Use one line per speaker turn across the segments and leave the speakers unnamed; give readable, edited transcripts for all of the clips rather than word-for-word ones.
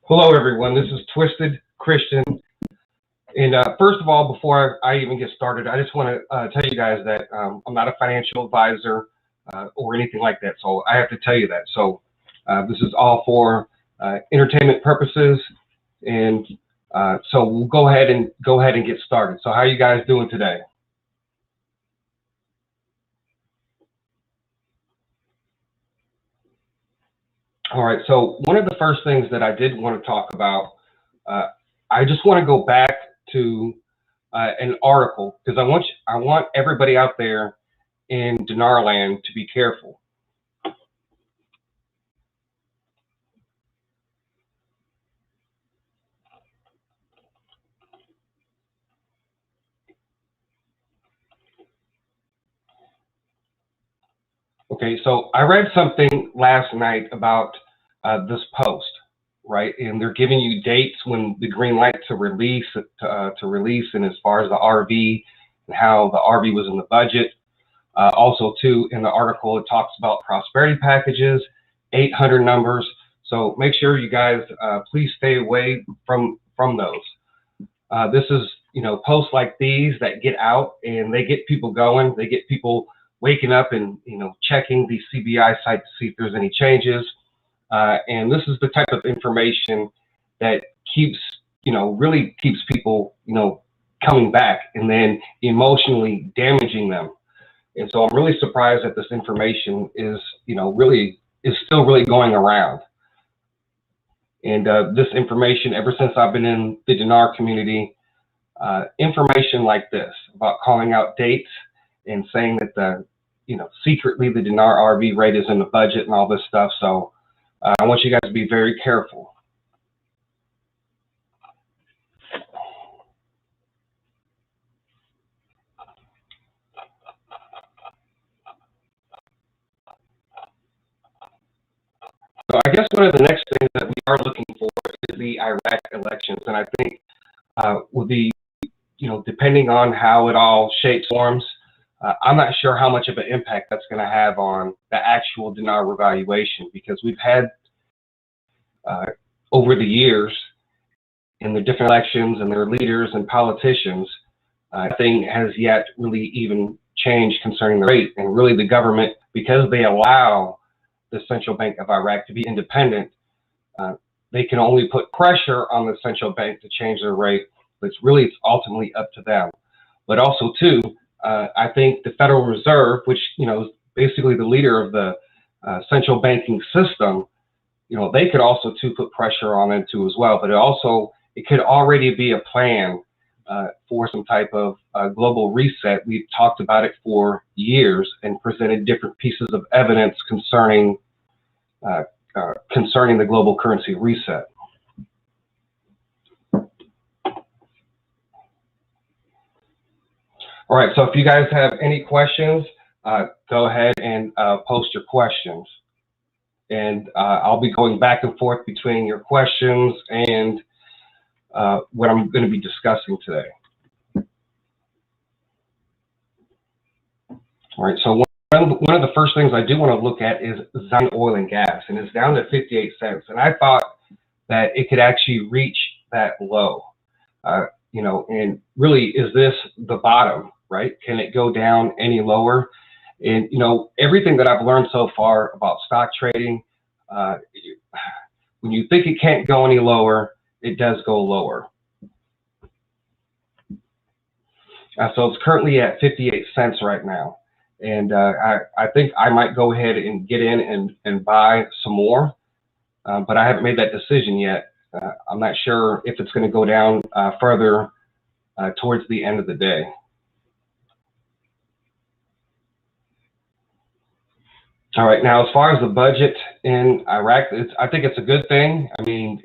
Hello, everyone. This is Twisted Christian. And first of all, before I even get started, I just want to tell you guys that I'm not a financial advisor or anything like that. So I have to tell you that. So this is all for entertainment purposes. And so we'll go ahead and get started. So how are you guys doing today? All right. So one of the first things that I did want to talk about, I just want to go back to an article because I want everybody out there in Dinar land to be careful. Okay, so I read something last night about this post, right? And they're giving you dates when the green light to release, and as far as the RV and how the RV was in the budget. Also, too, in the article, it talks about prosperity packages, 800 numbers. So make sure you guys please stay away from those. This is, posts like these that get out and they get people going. They get people waking up and, checking the CBI site to see if there's any changes. And this is the type of information that keeps, really keeps people, coming back and then emotionally damaging them. And so I'm really surprised that this information is, still really going around. And this information, ever since I've been in the Dinar community, information like this about calling out dates and saying that secretly the Dinar RV rate is in the budget and all this stuff. So I want you guys to be very careful. So I guess one of the next things that we are looking for is the Iraq elections. And I think with the, depending on how it all shapes forms, I'm not sure how much of an impact that's going to have on the actual Dinar revaluation, because we've had over the years in the different elections and their leaders and politicians, nothing has yet really even changed concerning the rate. And really the government, because they allow the Central Bank of Iraq to be independent, they can only put pressure on the central bank to change their rate, but it's ultimately up to them. But also too, I think the Federal Reserve, which is basically the leader of the central banking system, they could also too put pressure on them too as well. But it could already be a plan for some type of global reset. We've talked about it for years and presented different pieces of evidence concerning the global currency reset. All right, so if you guys have any questions, go ahead and post your questions. And I'll be going back and forth between your questions and what I'm going to be discussing today. All right, so one of the first things I do want to look at is Zimbabwe oil and gas, and it's down to 58 cents. And I thought that it could actually reach that low, and really, is this the bottom, right? Can it go down any lower? And, everything that I've learned so far about stock trading, when you think it can't go any lower, it does go lower. So it's currently at 58 cents right now. And I think I might go ahead and get in and buy some more, but I haven't made that decision yet. I'm not sure if it's going to go down further towards the end of the day. All right, now as far as the budget in Iraq, I think it's a good thing. I mean,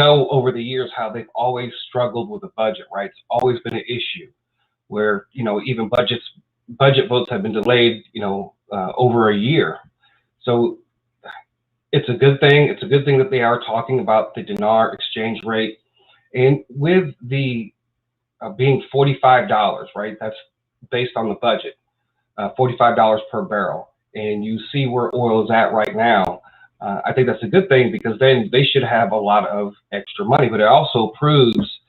over the years how they've always struggled with the budget, right? It's always been an issue where, even budget votes have been delayed, over a year. So it's a good thing. It's a good thing that they are talking about the dinar exchange rate. And with the being $45, right? That's based on the budget, $45 per barrel. And you see where oil is at right now. I think that's a good thing, because then they should have a lot of extra money. But it also proves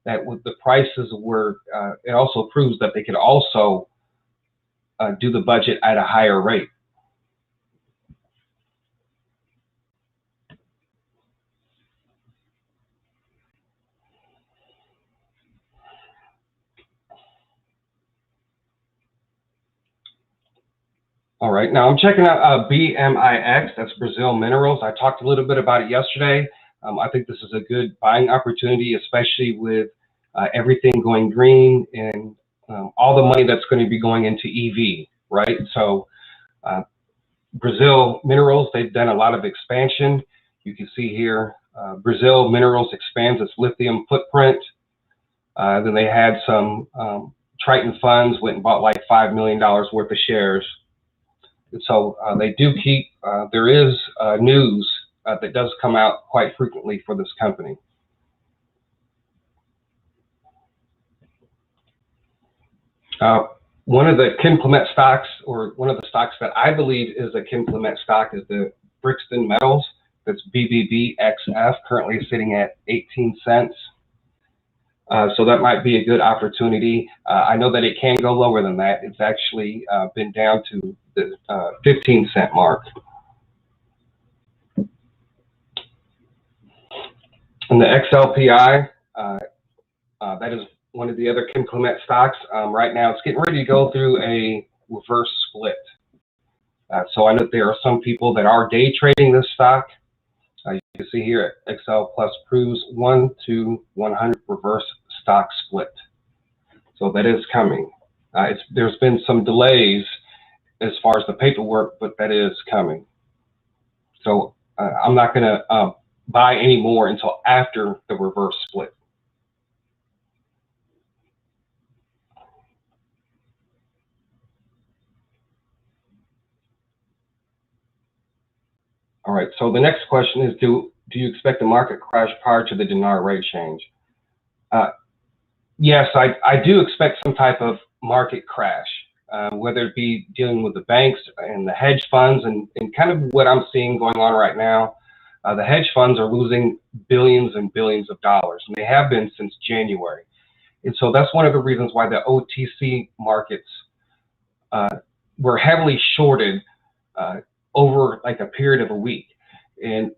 that with the prices were, it also proves that they could also do the budget at a higher rate. All right, now I'm checking out BMIX, that's Brazil Minerals. I talked a little bit about it yesterday. I think this is a good buying opportunity, especially with everything going green and all the money that's going to be going into EV, right? So Brazil Minerals, they've done a lot of expansion. You can see here, Brazil Minerals expands its lithium footprint. Then they had some Triton funds, went and bought like $5 million worth of shares. And so they do keep, there is news that does come out quite frequently for this company. One of the Kim Clement stocks, or one of the stocks that I believe is a Kim Clement stock, is the Brixton Metals. That's BBBXF, currently sitting at 18 cents. So that might be a good opportunity. I know that it can go lower than that. It's actually been down to the 15-cent mark. And the XLPI, that is one of the other Kim Clement stocks. Right now, it's getting ready to go through a reverse split. So I know there are some people that are day trading this stock. You can see here, XL Plus proves 1 to 100 reverse stock split. So that is coming. There's been some delays as far as the paperwork, but that is coming. So I'm not going to buy any more until after the reverse split. All right, so the next question is, do you expect a market crash prior to the dinar rate change? Yes, I do expect some type of market crash, whether it be dealing with the banks and the hedge funds, and kind of what I'm seeing going on right now. The hedge funds are losing billions and billions of dollars, and they have been since January. And so that's one of the reasons why the OTC markets were heavily shorted over like a period of a week. And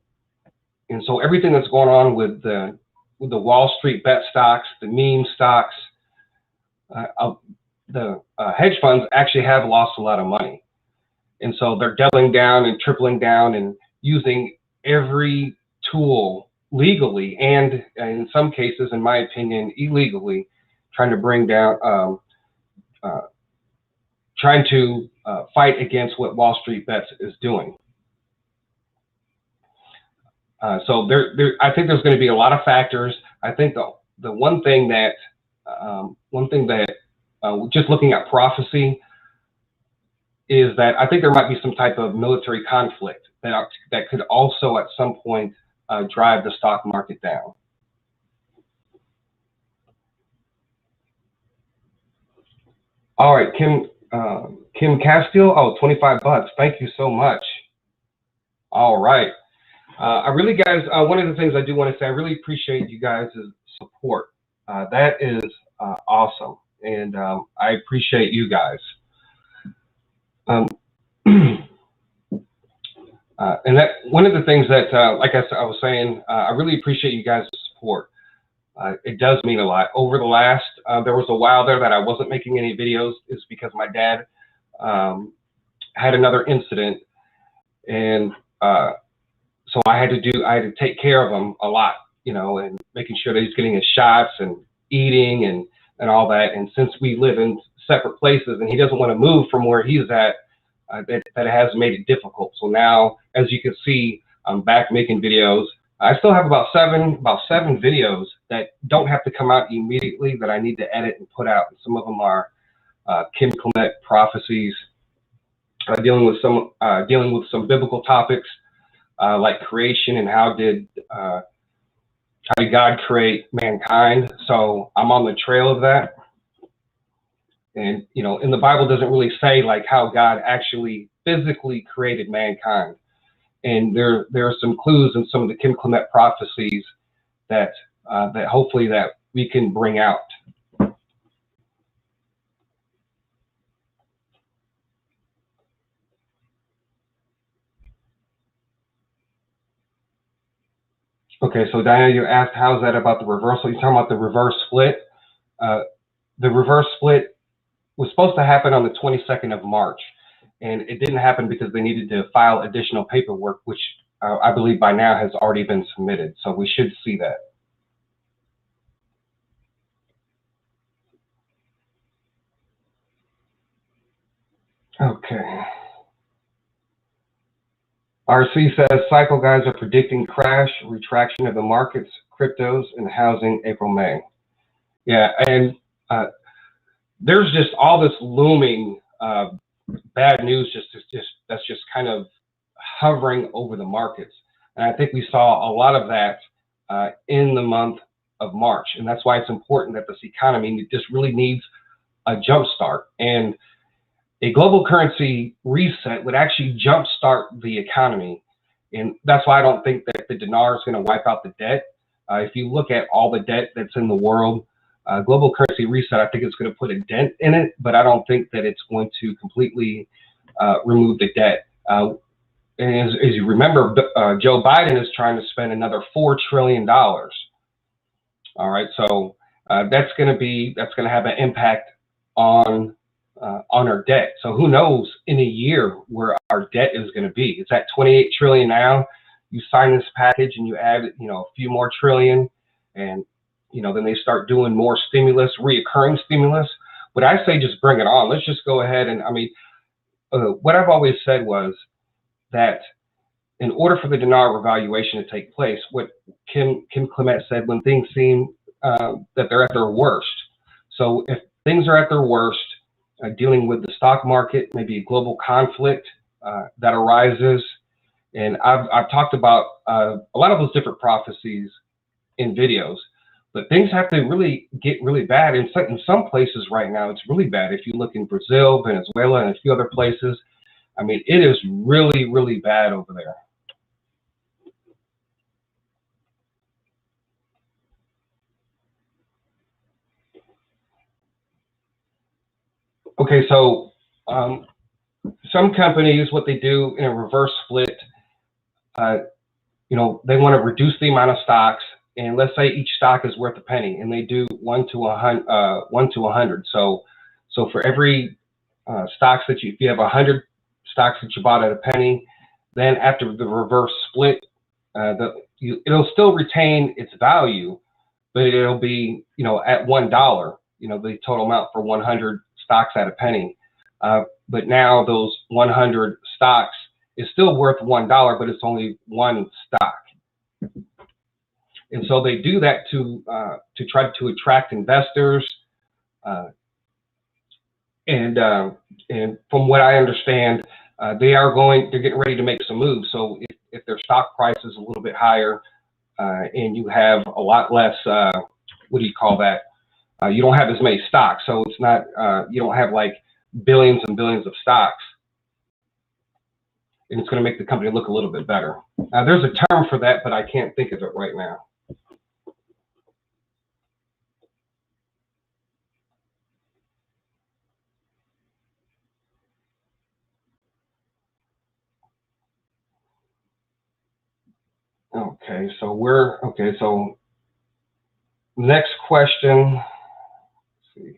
so everything that's going on with the Wall Street bet stocks, the meme stocks, the hedge funds actually have lost a lot of money. And so they're doubling down and tripling down and using every tool legally, and in some cases, in my opinion, illegally, trying to bring down, trying to fight against what Wall Street Bets is doing. So I think there's going to be a lot of factors. I think the one thing that just looking at prophecy is that I think there might be some type of military conflict that could also at some point drive the stock market down. All right, Kim Castile, oh, 25 bucks. Thank you so much. All right. I really, guys, one of the things I do want to say, I really appreciate you guys' support. That is awesome. And I appreciate you guys. And that one of the things that, like I was saying, I really appreciate you guys' support. It does mean a lot. Over the last, there was a while there that I wasn't making any videos. It's because my dad had another incident, and so I had to take care of him a lot, you know, and making sure that he's getting his shots and eating and all that. And since we live in separate places and he doesn't want to move from where he's at, that has made it difficult. So now, as you can see, I'm back making videos. I still have about seven videos that don't have to come out immediately, that I need to edit and put out. Some of them are Kim Clement prophecies, dealing with some biblical topics like creation and how did God create mankind. So I'm on the trail of that. And, you know, in the Bible doesn't really say like how God actually physically created mankind. And there are some clues in some of the Kim Clement prophecies that that hopefully that we can bring out. Okay, so Diana, you asked how's that about the reversal? You're talking about the reverse split. The reverse split was supposed to happen on the 22nd of March, and it didn't happen because they needed to file additional paperwork, which I believe by now has already been submitted. So we should see that. Okay. RC says, cycle guys are predicting crash, retraction of the markets, cryptos, and housing April, May. Yeah, and there's just all this looming bad news that's just kind of hovering over the markets. And I think we saw a lot of that in the month of March. And that's why it's important that this economy just really needs a jump start. And a global currency reset would actually jumpstart the economy. And that's why I don't think that the dinar is going to wipe out the debt. If you look at all the debt that's in the world, global currency reset, I think it's going to put a dent in it, but I don't think that it's going to completely remove the debt. And as you remember, Joe Biden is trying to spend another $4 trillion. All right, so that's going to have an impact on our debt. So who knows in a year where our debt is going to be? It's at 28 trillion now. You sign this package and you add, a few more trillion, and then they start doing more stimulus, reoccurring stimulus. But I say just bring it on. Let's just go ahead and what I've always said was that in order for the dinar revaluation to take place, what Kim Clement said, when things seem that they're at their worst. So if things are at their worst, dealing with the stock market, maybe a global conflict that arises. And I've talked about a lot of those different prophecies in videos, but things have to really get really bad. In some places right now, it's really bad. If you look in Brazil, Venezuela, and a few other places, it is really, really bad over there. Okay, so some companies, what they do in a reverse split, they want to reduce the amount of stocks, and let's say each stock is worth a penny, and they do 1 to 100. So for every stocks that if you have 100 stocks that you bought at a penny, then after the reverse split, it'll still retain its value, but it'll be at $1. The total amount for 100 stocks at a penny. But now those 100 stocks is still worth $1, but it's only one stock. And so they do that to try to attract investors. And from what I understand, they're getting ready to make some moves. So if their stock price is a little bit higher, and you have a lot less, what do you call that? You don't have as many stocks, so it's not, you don't have like billions and billions of stocks, and it's going to make the company look a little bit better. There's a term for that, but I can't think of it right now. Okay, so next question. Let's see.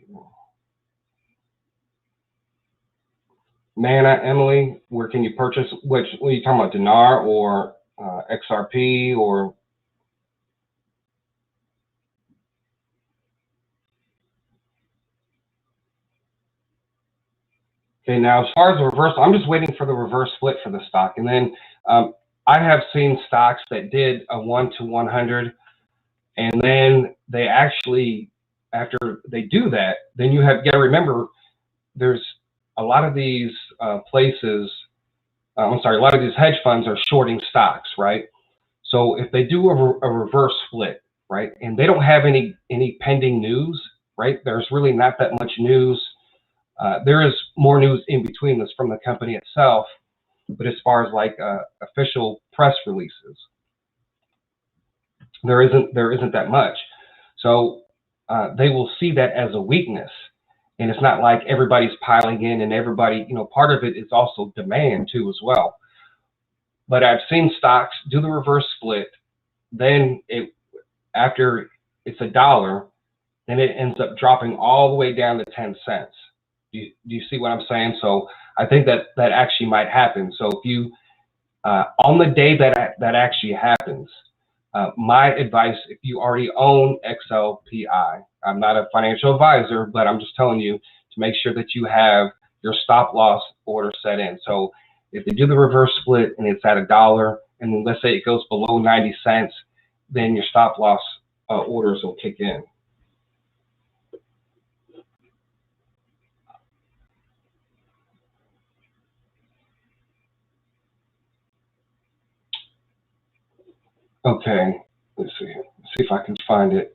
Nana, Emily, where can you purchase? What are you talking about, dinar or XRP or? Okay, now as far as the reversal, I'm just waiting for the reverse split for the stock, and then I have seen stocks that did a 1 to 100, and then they actually, after they do that, then you got to remember, there's a lot of these places, a lot of these hedge funds are shorting stocks, right? So if they do a reverse split, right, and they don't have any pending news, right, there's really not that much news. There is more news in between this from the company itself. But as far as like official press releases, there isn't that much. So they will see that as a weakness. And it's not like everybody's piling in and everybody, part of it is also demand too as well. But I've seen stocks do the reverse split. Then after it's $1, then it ends up dropping all the way down to 10 cents. Do you see what I'm saying? So I think that actually might happen. So if you, on the day that actually happens, my advice, if you already own XLPI, I'm not a financial advisor, but I'm just telling you to make sure that you have your stop loss order set in. So if they do the reverse split and it's at $1, and then let's say it goes below 90 cents, then your stop loss orders will kick in. Okay, let's see if I can find it.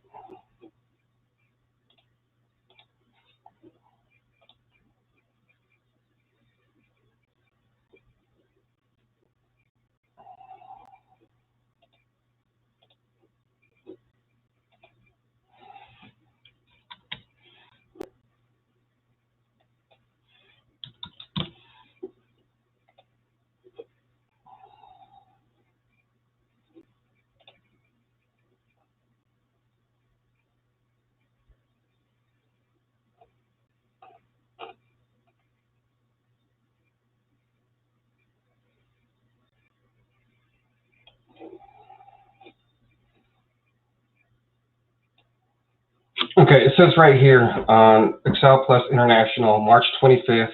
Okay, it says right here on Excel Plus International, March 25th,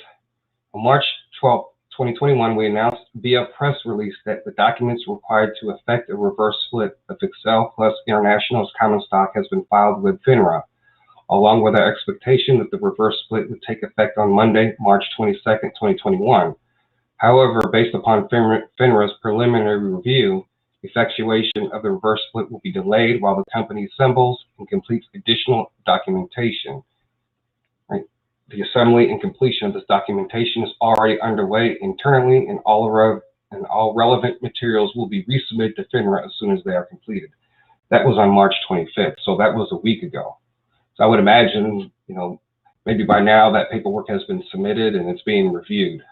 on March 12th, 2021, we announced via press release that the documents required to effect a reverse split of Excel Plus International's common stock has been filed with FINRA, along with our expectation that the reverse split would take effect on Monday, March 22nd, 2021. However, based upon FINRA's preliminary review, effectuation of the reverse split will be delayed while the company assembles and completes additional documentation. Right? The assembly and completion of this documentation is already underway internally, and all relevant materials will be resubmitted to FINRA as soon as they are completed. That was on March 25th, so that was a week ago. So I would imagine, maybe by now that paperwork has been submitted and it's being reviewed.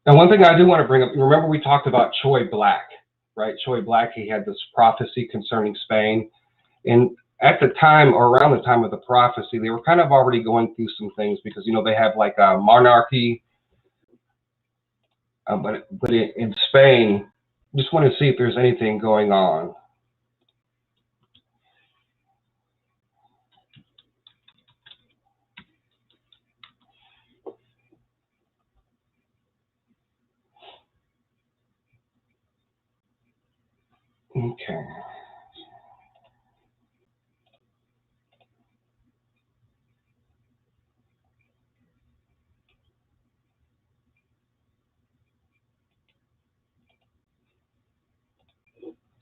Now, one thing I do want to bring up, remember we talked about Choi Black, right? Choi Black, he had this prophecy concerning Spain. And at the time, or around the time of the prophecy, they were kind of already going through some things because, they have like a monarchy. But in Spain, just want to see if there's anything going on. Okay.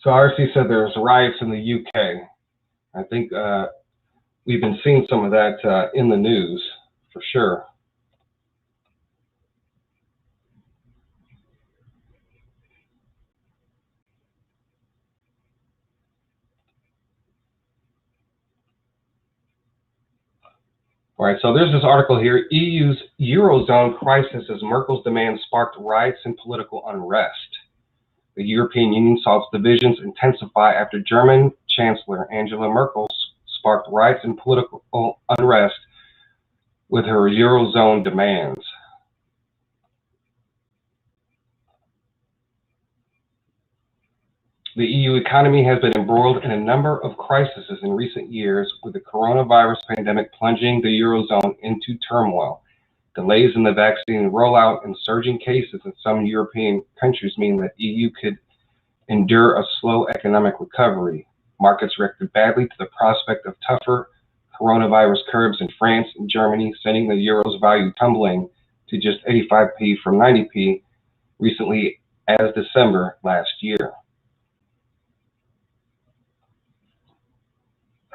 So RC said there's riots in the UK. I think we've been seeing some of that in the news for sure. All right, so there's this article here, EU's Eurozone crisis as Merkel's demand sparked riots and political unrest. The European Union saw its divisions intensify after German Chancellor Angela Merkel sparked riots and political unrest with her Eurozone demands. The EU economy has been embroiled in a number of crises in recent years, with the coronavirus pandemic plunging the Eurozone into turmoil. Delays in the vaccine rollout and surging cases in some European countries mean that EU could endure a slow economic recovery. Markets reacted badly to the prospect of tougher coronavirus curbs in France and Germany, sending the euro's value tumbling to just 85p from 90p recently as December last year.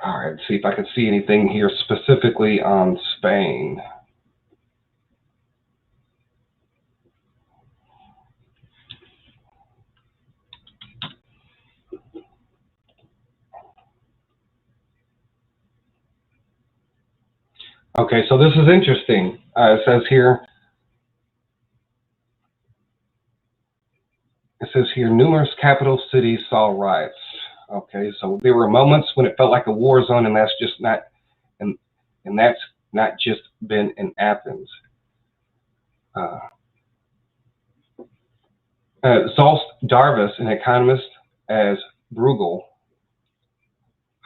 All right, let's see if I can see anything here specifically on Spain. Okay, so this is interesting. It says here, numerous capital cities saw riots. Okay, so there were moments when it felt like a war zone, and that's just not, and that's not just been in Athens. Zolst Darvis, an economist as Bruegel,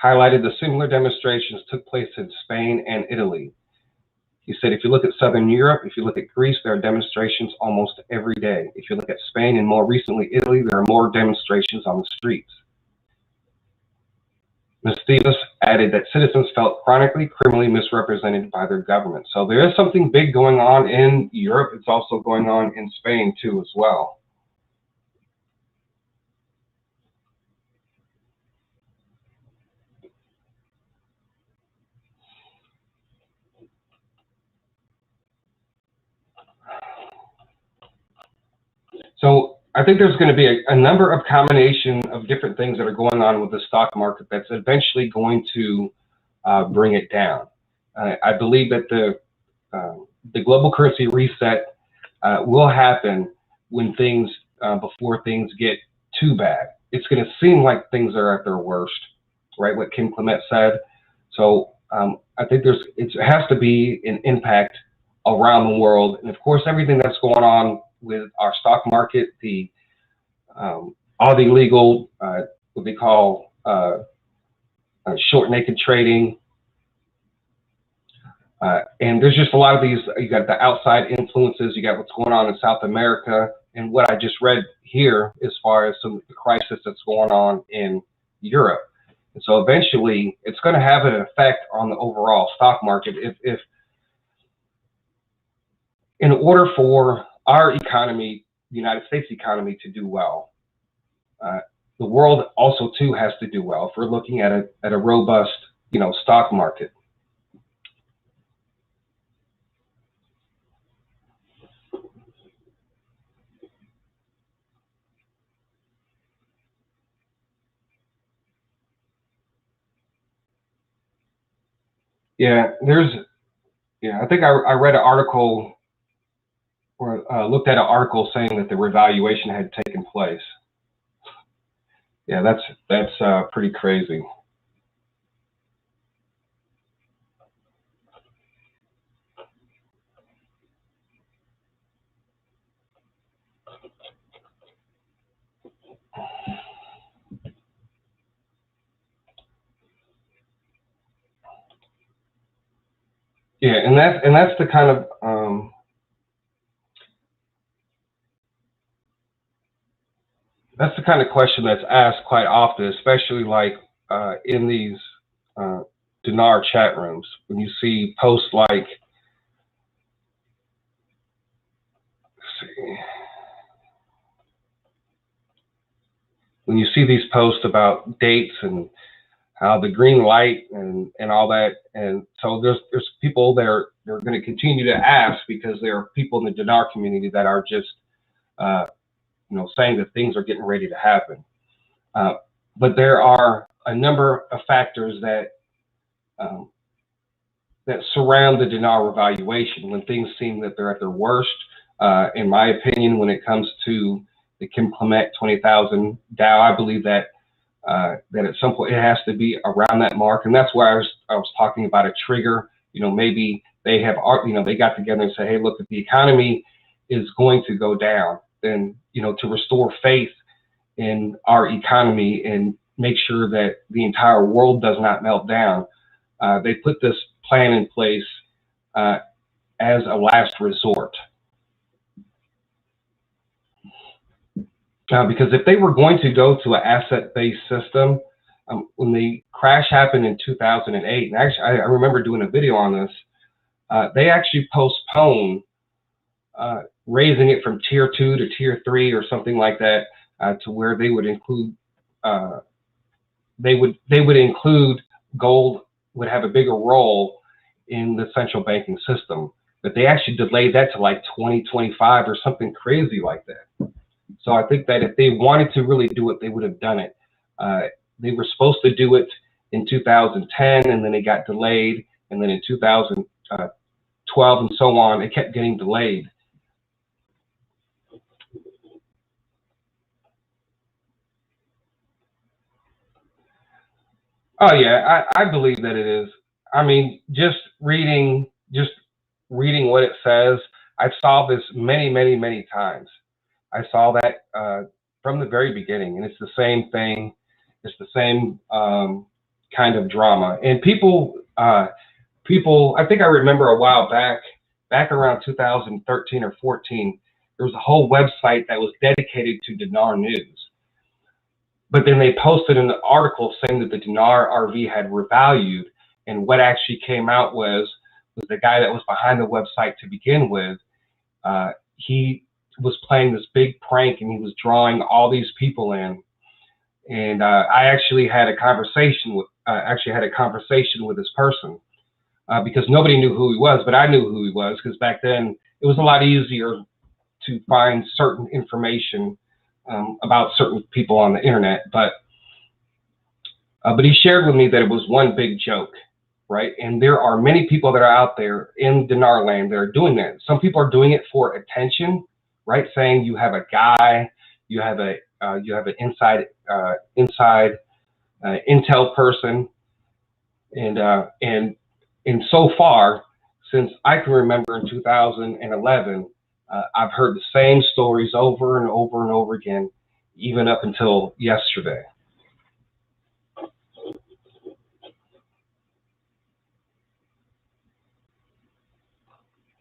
highlighted the similar demonstrations took place in Spain and Italy. He said, if you look at Southern Europe, if you look at Greece, there are demonstrations almost every day. If you look at Spain and more recently Italy, there are more demonstrations on the streets. Ms. Stevens added that citizens felt chronically criminally misrepresented by their government. So there is something big going on in Europe. It's also going on in Spain too as well. So I think there's going to be a number of combination of different things that are going on with the stock market that's eventually going to bring it down. I believe that the global currency reset will happen when things, before things get too bad. It's going to seem like things are at their worst, right? What Kim Clement said. So I think it has to be an impact around the world, and of course everything that's going on with our stock market, all the illegal, what they call short naked trading. And there's just a lot of these, you got the outside influences, you got what's going on in South America, and what I just read here as far as some of the crisis that's going on in Europe. And so eventually it's going to have an effect on the overall stock market. If in order for our economy, the United States economy, to do well, the world also too has to do well if we're looking at a robust, stock market. Yeah, I think I read an article or looked at an article saying that the revaluation had taken place. Yeah, that's pretty crazy. Yeah, and that's the kind of question that's asked quite often, especially like in these Dinar chat rooms, when you see posts like, let's see, when you see these posts about dates and how the green light and all that, and so there's people they're going to continue to ask, because there are people in the Dinar community that are just saying that things are getting ready to happen. But there are a number of factors that surround the Dinar revaluation when things seem that they're at their worst. In my opinion, when it comes to the Kim Clement 20,000 Dow, I believe that at some point it has to be around that mark, and that's why I was talking about a trigger. Maybe they have, they got together and say, hey, look, if the economy is going to go down, then to restore faith in our economy and make sure that the entire world does not melt down, they put this plan in place as a last resort. Because if they were going to go to an asset-based system, when the crash happened in 2008, and actually I remember doing a video on this, they actually postponed raising it from tier 2 to tier 3 or something like that, to where they would include they would include gold would have a bigger role in the central banking system, but they actually delayed that to like 2025 or something crazy like that. So I think that if they wanted to really do it, they would have done it. They were supposed to do it in 2010, and then it got delayed, and then in 2012 and so on, it kept getting delayed. Oh yeah, I believe that it is. I mean, just reading what it says, I saw this many times. I saw that from the very beginning, and it's the same thing. It's the same kind of drama. And people, I think I remember a while back around 2013 or 14, there was a whole website that was dedicated to Dinar news. But then they posted an article saying that the Dinar RV had revalued, and what actually came out was the guy that was behind the website to begin with. He was playing this big prank, and he was drawing all these people in. And I actually had a conversation with this person because nobody knew who he was, but I knew who he was because back then it was a lot easier to find certain information about certain people on the internet. But he shared with me that it was one big joke, right? And there are many people that are out there in Dinar land that are doing that. Some people are doing it for attention, right? Saying you have a guy, you have an inside intel person, and so far, since I can remember in 2011, I've heard the same stories over and over and over again, even up until yesterday.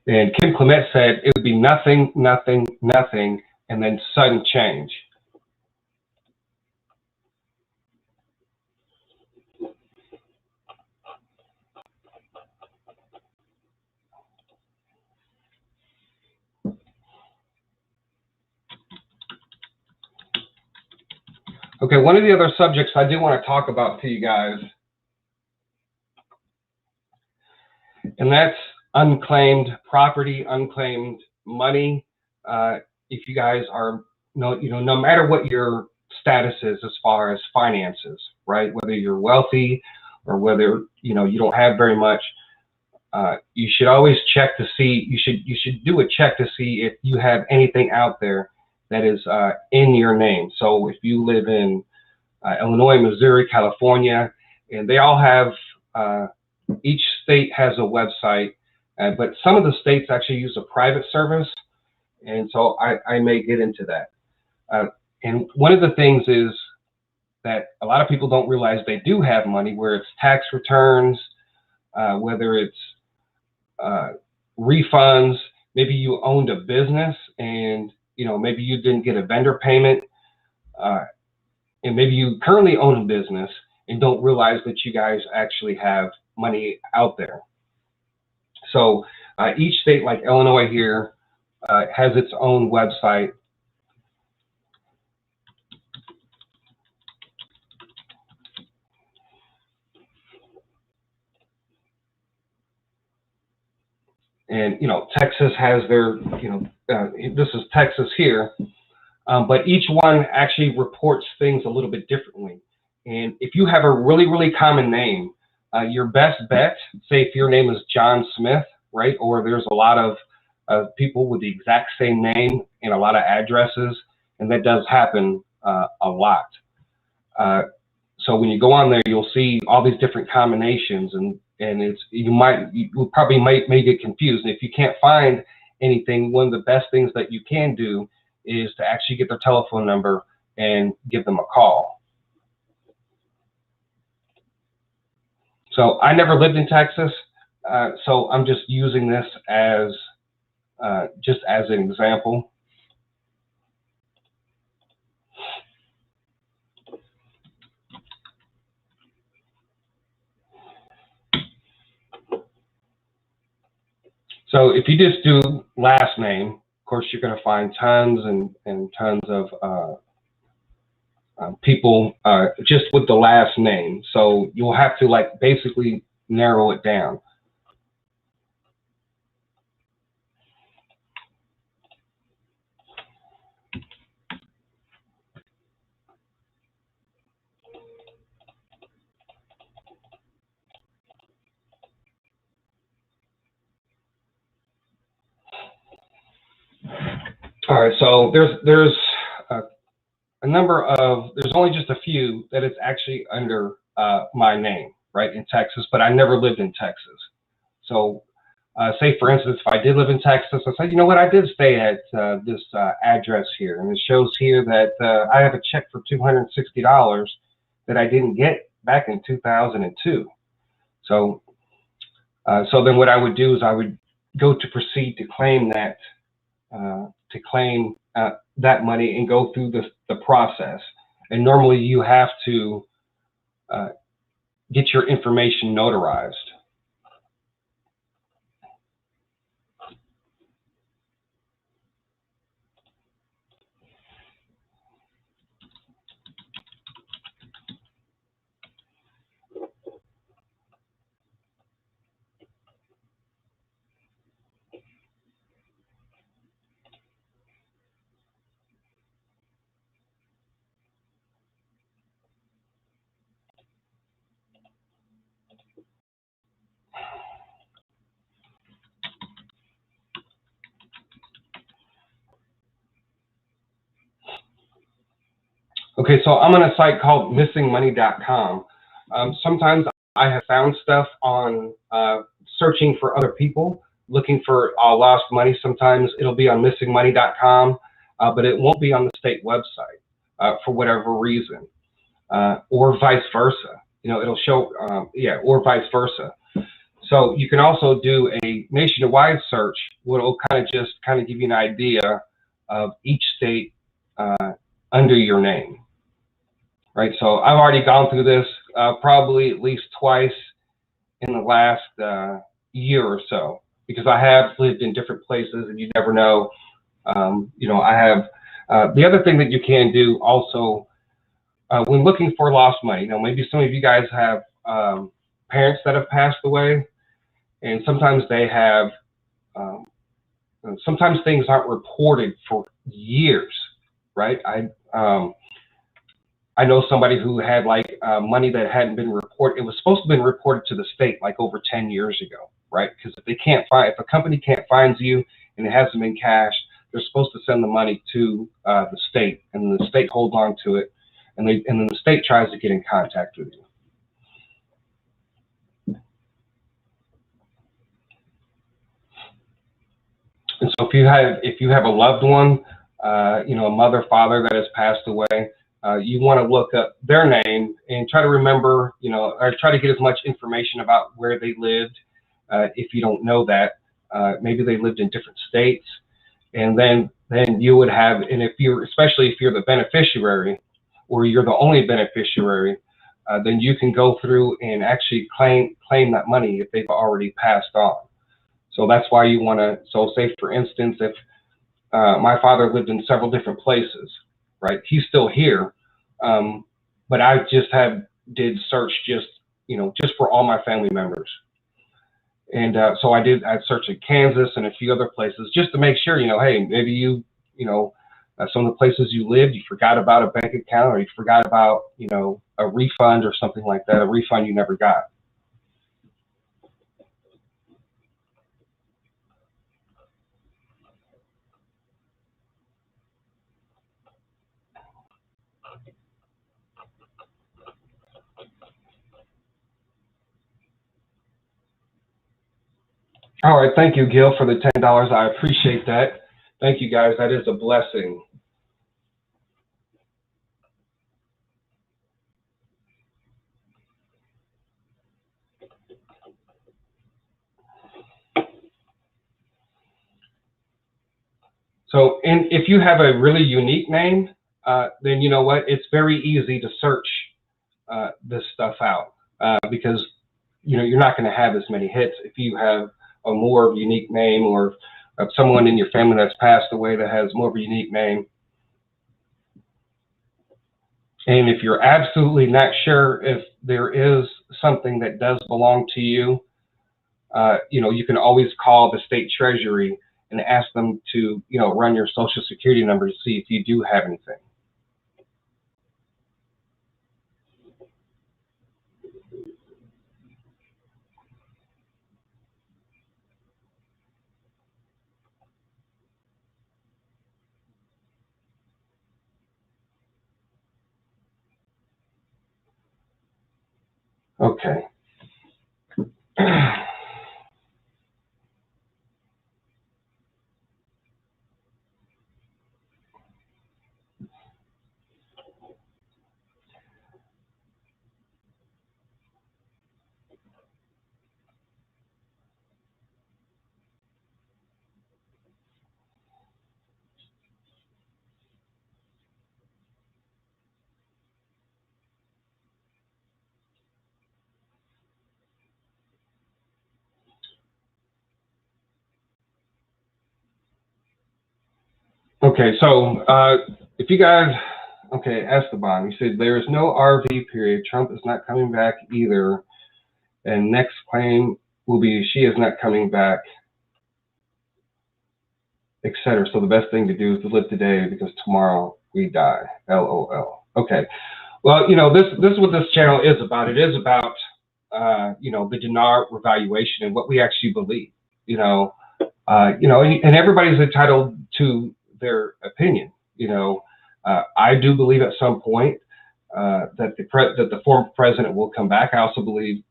And Kim Clement said it would be nothing, nothing, nothing, and then sudden change. Okay, one of the other subjects I do want to talk about to you guys, and that's unclaimed property, unclaimed money. If you guys are, no matter what your status is as far as finances, right? Whether you're wealthy or whether you don't have very much, you should always check to see. You should do a check to see if you have anything out there that is in your name. So if you live in Illinois, Missouri, California, and they all have, each state has a website, but some of the states actually use a private service, and so I may get into that. And one of the things is that a lot of people don't realize they do have money, where it's tax returns, whether it's refunds, maybe you owned a business and maybe you didn't get a vendor payment, and maybe you currently own a business and don't realize that you guys actually have money out there. So each state, like Illinois here, has its own website. And Texas has their, this is Texas here, but each one actually reports things a little bit differently. And if you have a really common name, your best bet, say if your name is John Smith, right, or there's a lot of people with the exact same name and a lot of addresses, and that does happen a lot. So when you go on there, you'll see all these different combinations, and you probably may get confused. And if you can't find anything, one of the best things that you can do is to actually get their telephone number and give them a call. So I never lived in Texas, so I'm just using this as an example. So if you just do last name, of course, you're going to find tons and tons of people just with the last name. So you'll have to like basically narrow it down. All right, so there's a number of, there's only just a few that it's actually under my name, right, in Texas, but I never lived in Texas. So say, for instance, if I did live in Texas, I said, you know what, I did stay at this address here, and it shows here that I have a check for $260 that I didn't get back in 2002. So so then what I would do is I would go to proceed to claim that, that money and go through the process. And normally you have to get your information notarized. Okay, so I'm on a site called missingmoney.com. Sometimes I have found stuff on searching for other people, looking for lost money. Sometimes it'll be on missingmoney.com, but it won't be on the state website for whatever reason, or vice versa. You know, it'll show, yeah, or vice versa. So you can also do a nationwide search, which will kind of give you an idea of each state under your name. Right, so I've already gone through this probably at least twice in the last year or so, because I have lived in different places, and you never know. You know, I have the other thing that you can do also when looking for lost money. You know, maybe some of you guys have parents that have passed away, and sometimes they have. Sometimes things aren't reported for years, right? I know somebody who had like money that hadn't been reported. It was supposed to have been reported to the state like over 10 years ago, right? Because if they can't find, if a company can't find you and it hasn't been cashed, they're supposed to send the money to the state, and the state holds on to it, and then the state tries to get in contact with you. And so if you have a loved one, you know, a mother, father that has passed away, you want to look up their name and try to remember, you know, or try to get as much information about where they lived. If you don't know that, maybe they lived in different states, and then you would have, and especially if you're the beneficiary, or you're the only beneficiary, then you can go through and actually claim that money if they've already passed on. So that's why you want to. So say, for instance, if my father lived in several different places, right? He's still here, but I just did search just for all my family members, and so I searched in Kansas and a few other places just to make sure, you know, hey, maybe you know, some of the places you lived, you forgot about a bank account, or you forgot about, you know, a refund or something like that, a refund you never got. All right, thank you, Gil, for the $10. I appreciate that. Thank you, guys. That is a blessing. So, and if you have a really unique name, then you know what? It's very easy to search this stuff out because, you know, you're not going to have as many hits if you have a more unique name, or someone in your family that's passed away that has more of a unique name. And if you're absolutely not sure if there is something that does belong to you, you can always call the state treasury and ask them to, run your social security number to see if you do have anything. Okay. Okay, so if you guys, Esteban, you said there is no RV period. Trump is not coming back either. And next claim will be she is not coming back, etc. So the best thing to do is to live today because tomorrow we die. LOL. Okay. Well, this is what this channel is about. It is about, the dinar revaluation and what we actually believe. And everybody's entitled to their opinion. I do believe at some point that the former president will come back. I also believe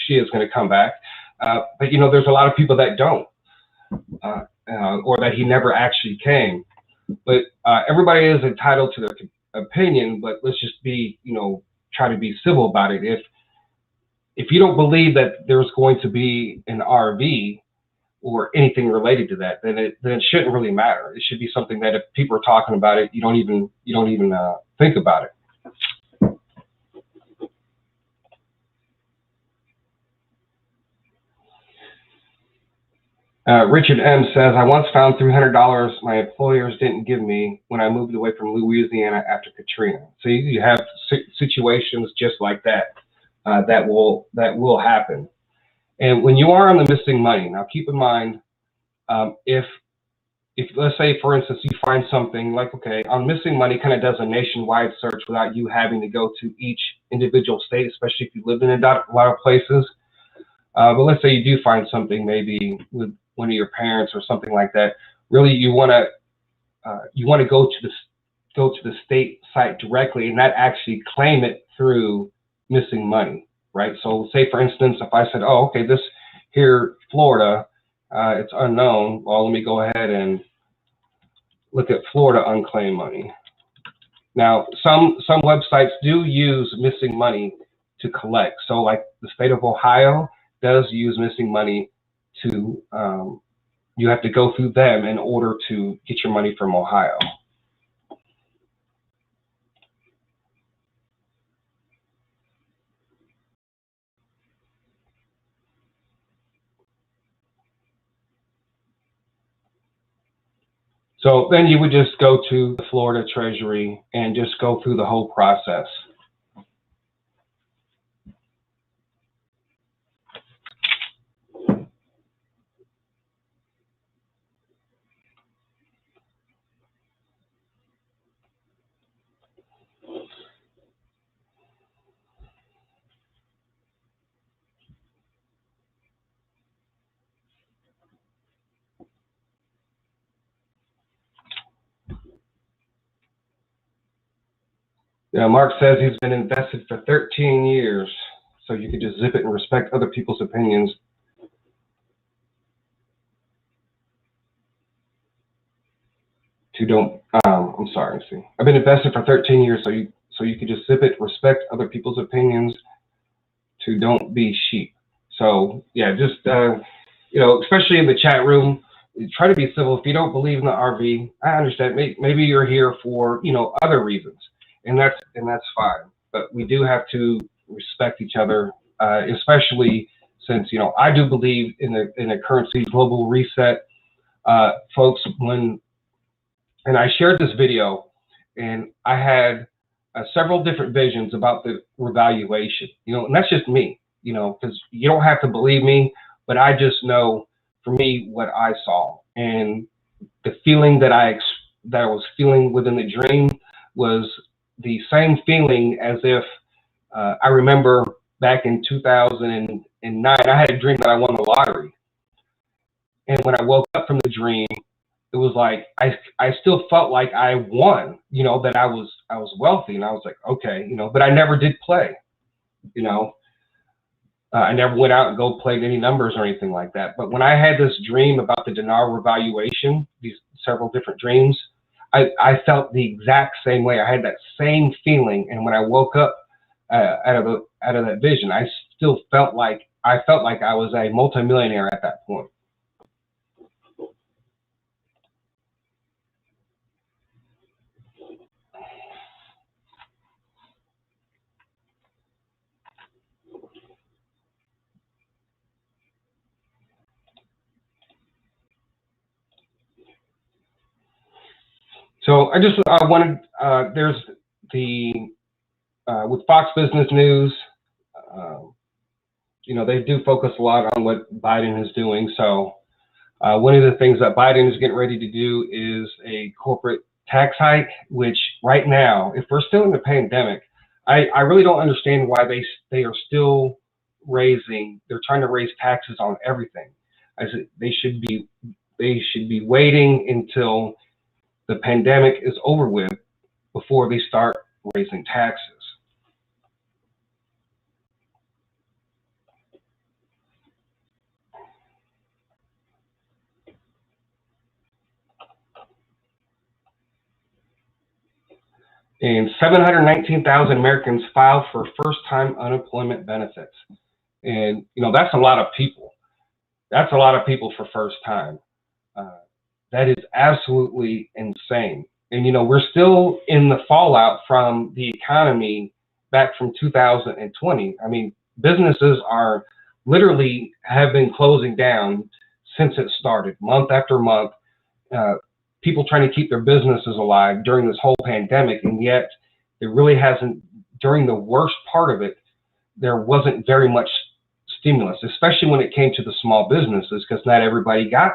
she is going to come back. But there's a lot of people that don't, or that he never actually came. But everybody is entitled to their opinion. But let's just be, try to be civil about it. If you don't believe that there's going to be an RV or anything related to that, then it shouldn't really matter. It should be something that if people are talking about it, you don't even think about it. Richard M says, I once found $300 my employers didn't give me when I moved away from Louisiana after Katrina. So you have situations just like that that will happen. And when you are on the missing money, now keep in mind, if let's say, for instance, you find something like, okay, on missing money kind of does a nationwide search without you having to go to each individual state, especially if you lived in a lot of places. But let's say you do find something maybe with one of your parents or something like that. Really, you want to go to the state site directly and not actually claim it through missing money, right? So say, for instance, if I said, oh, okay, this here, Florida, it's unknown. Well, let me go ahead and look at Florida unclaimed money. Now, some websites do use missing money to collect. So like the state of Ohio does use missing money to, you have to go through them in order to get your money from Ohio. So then you would just go to the Florida Treasury and just go through the whole process. Yeah, Mark says he's been invested for 13 years, so you could just zip it and respect other people's opinions. I'm sorry, see. I've been invested for 13 years, so you could just zip it, respect other people's opinions, to don't be sheep. So yeah, just especially in the chat room, try to be civil. If you don't believe in the RV, I understand. Maybe you're here for other reasons, and that's fine. But we do have to respect each other, especially since I do believe in a currency global reset, folks. And I shared this video, and I had several different visions about the revaluation, and that's just me, because you don't have to believe me, but I just know for me what I saw, and the feeling that I was feeling within the dream was the same feeling as if I remember back in 2009, I had a dream that I won the lottery, and when I woke up from the dream, it was like I still felt like I won, that I was wealthy, and I was like, okay, but I never did play, I never went out and go played any numbers or anything like that. But when I had this dream about the dinar revaluation, these several different dreams, I felt the exact same way. I had that same feeling, and when I woke up out of that vision, I still felt like I was a multimillionaire at that point. So I wanted, there's the, with Fox Business News, they do focus a lot on what Biden is doing. So one of the things that Biden is getting ready to do is a corporate tax hike, which right now, if we're still in the pandemic, I really don't understand why they are still they're trying to raise taxes on everything. I said they should be waiting until the pandemic is over with before they start raising taxes. And 719,000 Americans filed for first-time unemployment benefits. And, that's a lot of people. That's a lot of people for first time. That is absolutely insane. And, we're still in the fallout from the economy back from 2020. I mean, businesses are literally have been closing down since it started, month after month. People trying to keep their businesses alive during this whole pandemic, and yet it really hasn't, during the worst part of it, there wasn't very much stimulus, especially when it came to the small businesses, because not everybody got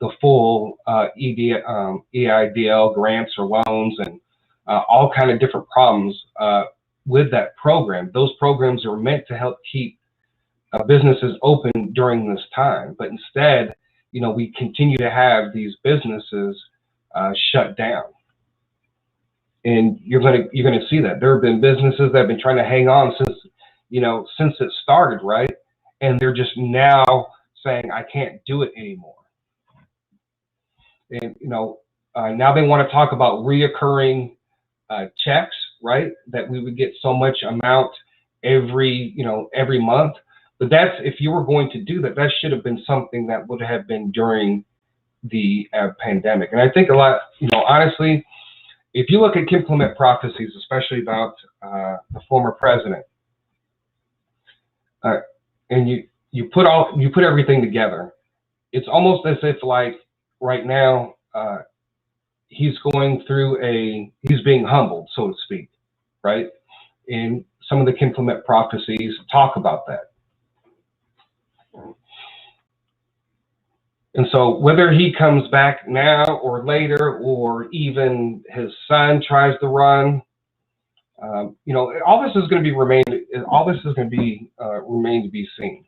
the full EIDL grants or loans, and all kind of different problems with that program. Those programs are meant to help keep businesses open during this time, but instead, we continue to have these businesses shut down, and you're gonna see that there have been businesses that have been trying to hang on since it started, right? And they're just now saying, I can't do it anymore. And now they want to talk about reoccurring checks, right? That we would get so much amount every month. But that's, if you were going to do that, that should have been something that would have been during the pandemic. And I think a lot, honestly, if you look at Kim Clement prophecies, especially about the former president, and you put everything together, it's almost as if, like, right now he's being humbled, so to speak, right? And some of the Kim Clement prophecies talk about that. And so whether he comes back now or later, or even his son tries to run, all this is going to remain to be seen.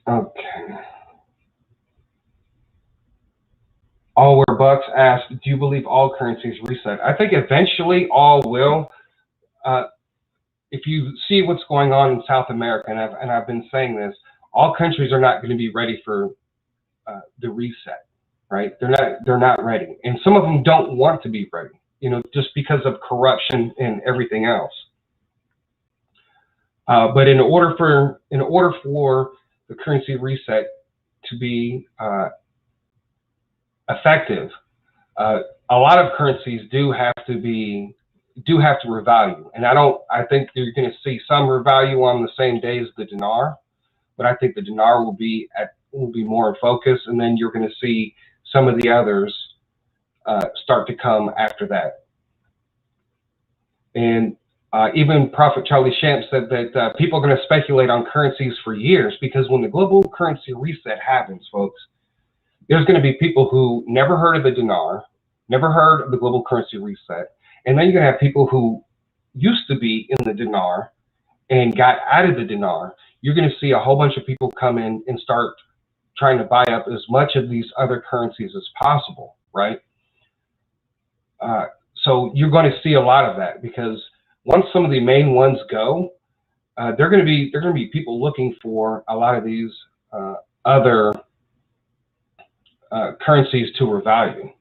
Okay. All Were Bucks asked, do you believe all currencies reset? I think eventually all will. If you see what's going on in South America, and I've been saying this, all countries are not going to be ready for the reset, right? They're not ready, and some of them don't want to be ready. just because of corruption and everything else. But in order for the currency reset to be effective, a lot of currencies do have to revalue, and I think you're going to see some revalue on the same day as the dinar, but I think the dinar will be more in focus, and then you're going to see some of the others start to come after that. And even Prophet Charlie Shamp said that people are going to speculate on currencies for years, because when the global currency reset happens, folks, there's going to be people who never heard of the dinar, never heard of the global currency reset, and then you're going to have people who used to be in the dinar and got out of the dinar. You're going to see a whole bunch of people come in and start trying to buy up as much of these other currencies as possible, right? So you're going to see a lot of that, because once some of the main ones go, they're going to be people looking for a lot of these other currencies to revalue.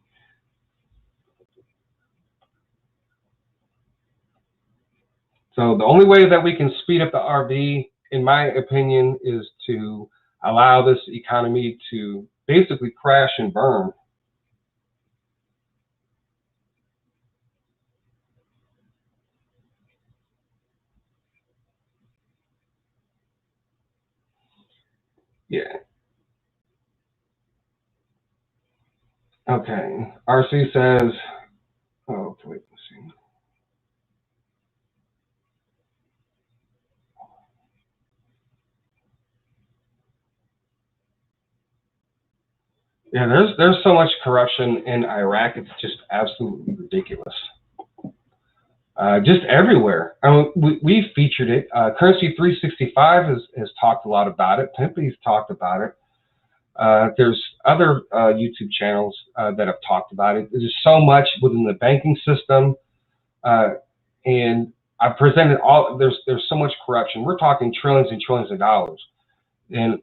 So the only way that we can speed up the RV, in my opinion, is to allow this economy to basically crash and burn. Yeah. Okay. RC says, oh, wait, let's see. Yeah, there's so much corruption in Iraq. It's just absolutely ridiculous. Just everywhere. I mean, we featured it. Currency 365 has talked a lot about it. Pimpy's talked about it. There's other YouTube channels that have talked about it. There's so much within the banking system, and I presented there's so much corruption. We're talking trillions and trillions of dollars, and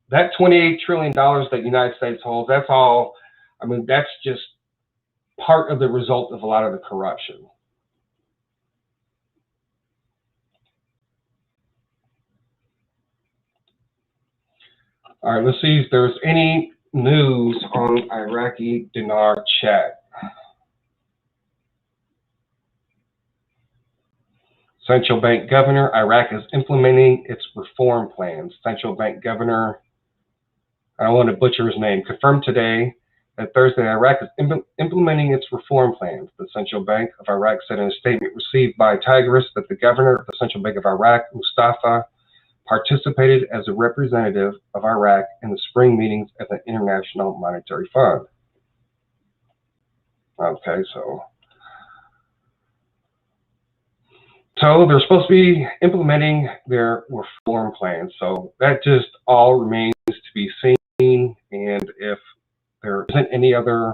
that $28 trillion that the United States holds, that's all. I mean, that's just part of the result of a lot of the corruption. All right, let's see if there's any news on Iraqi dinar chat. Central bank governor, Iraq is implementing its reform plans. Central bank governor, I don't want to butcher his name, confirmed today that Thursday Iraq is implementing its reform plans. The Central Bank of Iraq said in a statement received by Tigris that the governor of the Central Bank of Iraq, Mustafa, participated as a representative of Iraq in the spring meetings at the International Monetary Fund. Okay, so they're supposed to be implementing their reform plans. So that just all remains to be seen. And if there isn't any other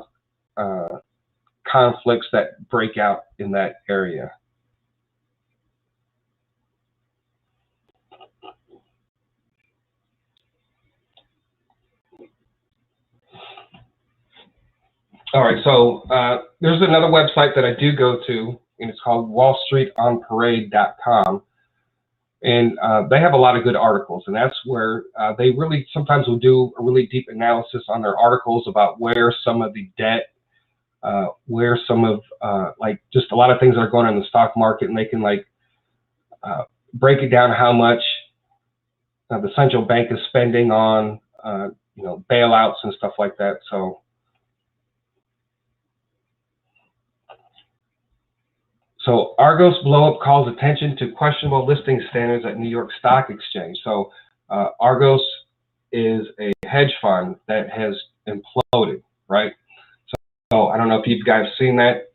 conflicts that break out in that area. All right, so there's another website that I do go to, and it's called wallstreetonparade.com. And they have a lot of good articles, and that's where they really sometimes will do a really deep analysis on their articles about where some of the debt, where some of like just a lot of things that are going on in the stock market, and they can like break it down how much the central bank is spending on bailouts and stuff like that. So Argos blowup calls attention to questionable listing standards at New York Stock Exchange. So Argos is a hedge fund that has imploded, right? So I don't know if you guys seen that.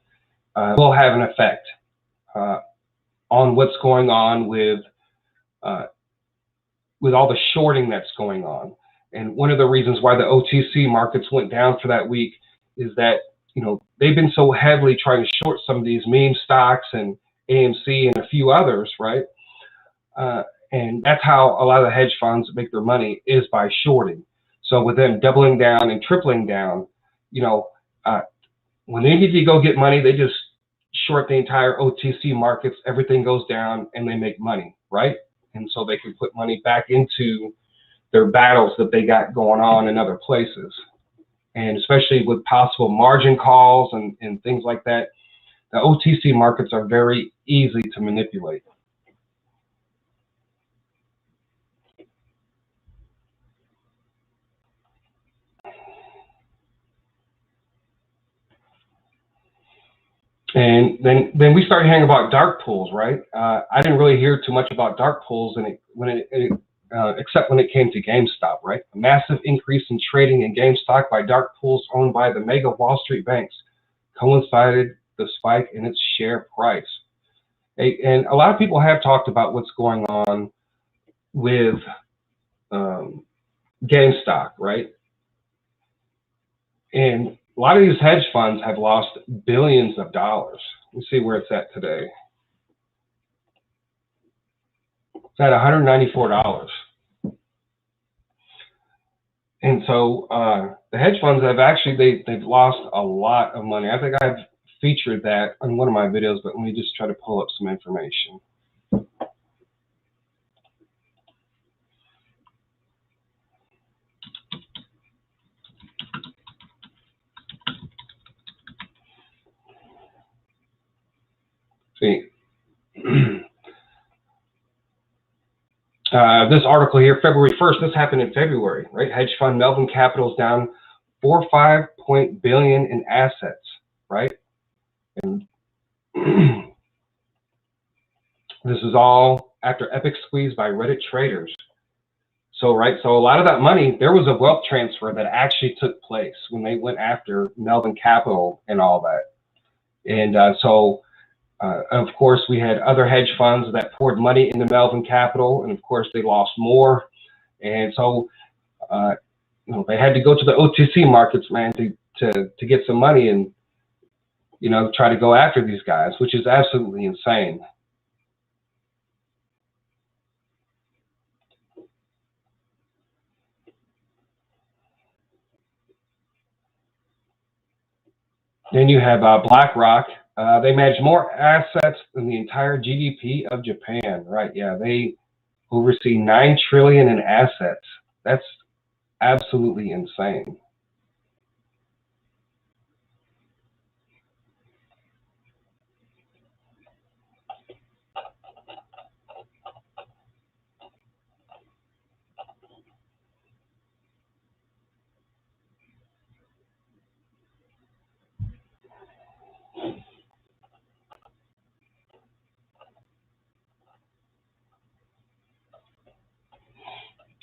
Will have an effect on what's going on with all the shorting that's going on. And one of the reasons why the OTC markets went down for that week is that they've been so heavily trying to short some of these meme stocks and AMC and a few others, right? And that's how a lot of the hedge funds make their money, is by shorting. So with them doubling down and tripling down, when they need to go get money, they just short the entire OTC markets. Everything goes down and they make money, right? And so they can put money back into their battles that they got going on in other places. And especially with possible margin calls and things like that, the OTC markets are very easy to manipulate. And then we started hearing about dark pools, right? I didn't really hear too much about dark pools except when it came to GameStop, right? A massive increase in trading in GameStop by dark pools owned by the mega Wall Street banks coincided the spike in its share price. And a lot of people have talked about what's going on with GameStop, right? And a lot of these hedge funds have lost billions of dollars. Let's see where it's at today. It's at $194. And so the hedge funds have actually, they've lost a lot of money. I think I've featured that on one of my videos, but let me just try to pull up some information. See, this article here, February 1st, this happened in February, right? Hedge fund Melvin Capital's down $4.5 billion in assets, right? And this is all after epic squeeze by Reddit traders. So, right, so a lot of that money, there was a wealth transfer that actually took place when they went after Melvin Capital and all that. And of course, we had other hedge funds that poured money into Melvin Capital, and of course, they lost more. And so, they had to go to the OTC markets, man, to get some money and, try to go after these guys, which is absolutely insane. Then you have BlackRock. They manage more assets than the entire GDP of Japan, right? Yeah, they oversee $9 trillion in assets. That's absolutely insane.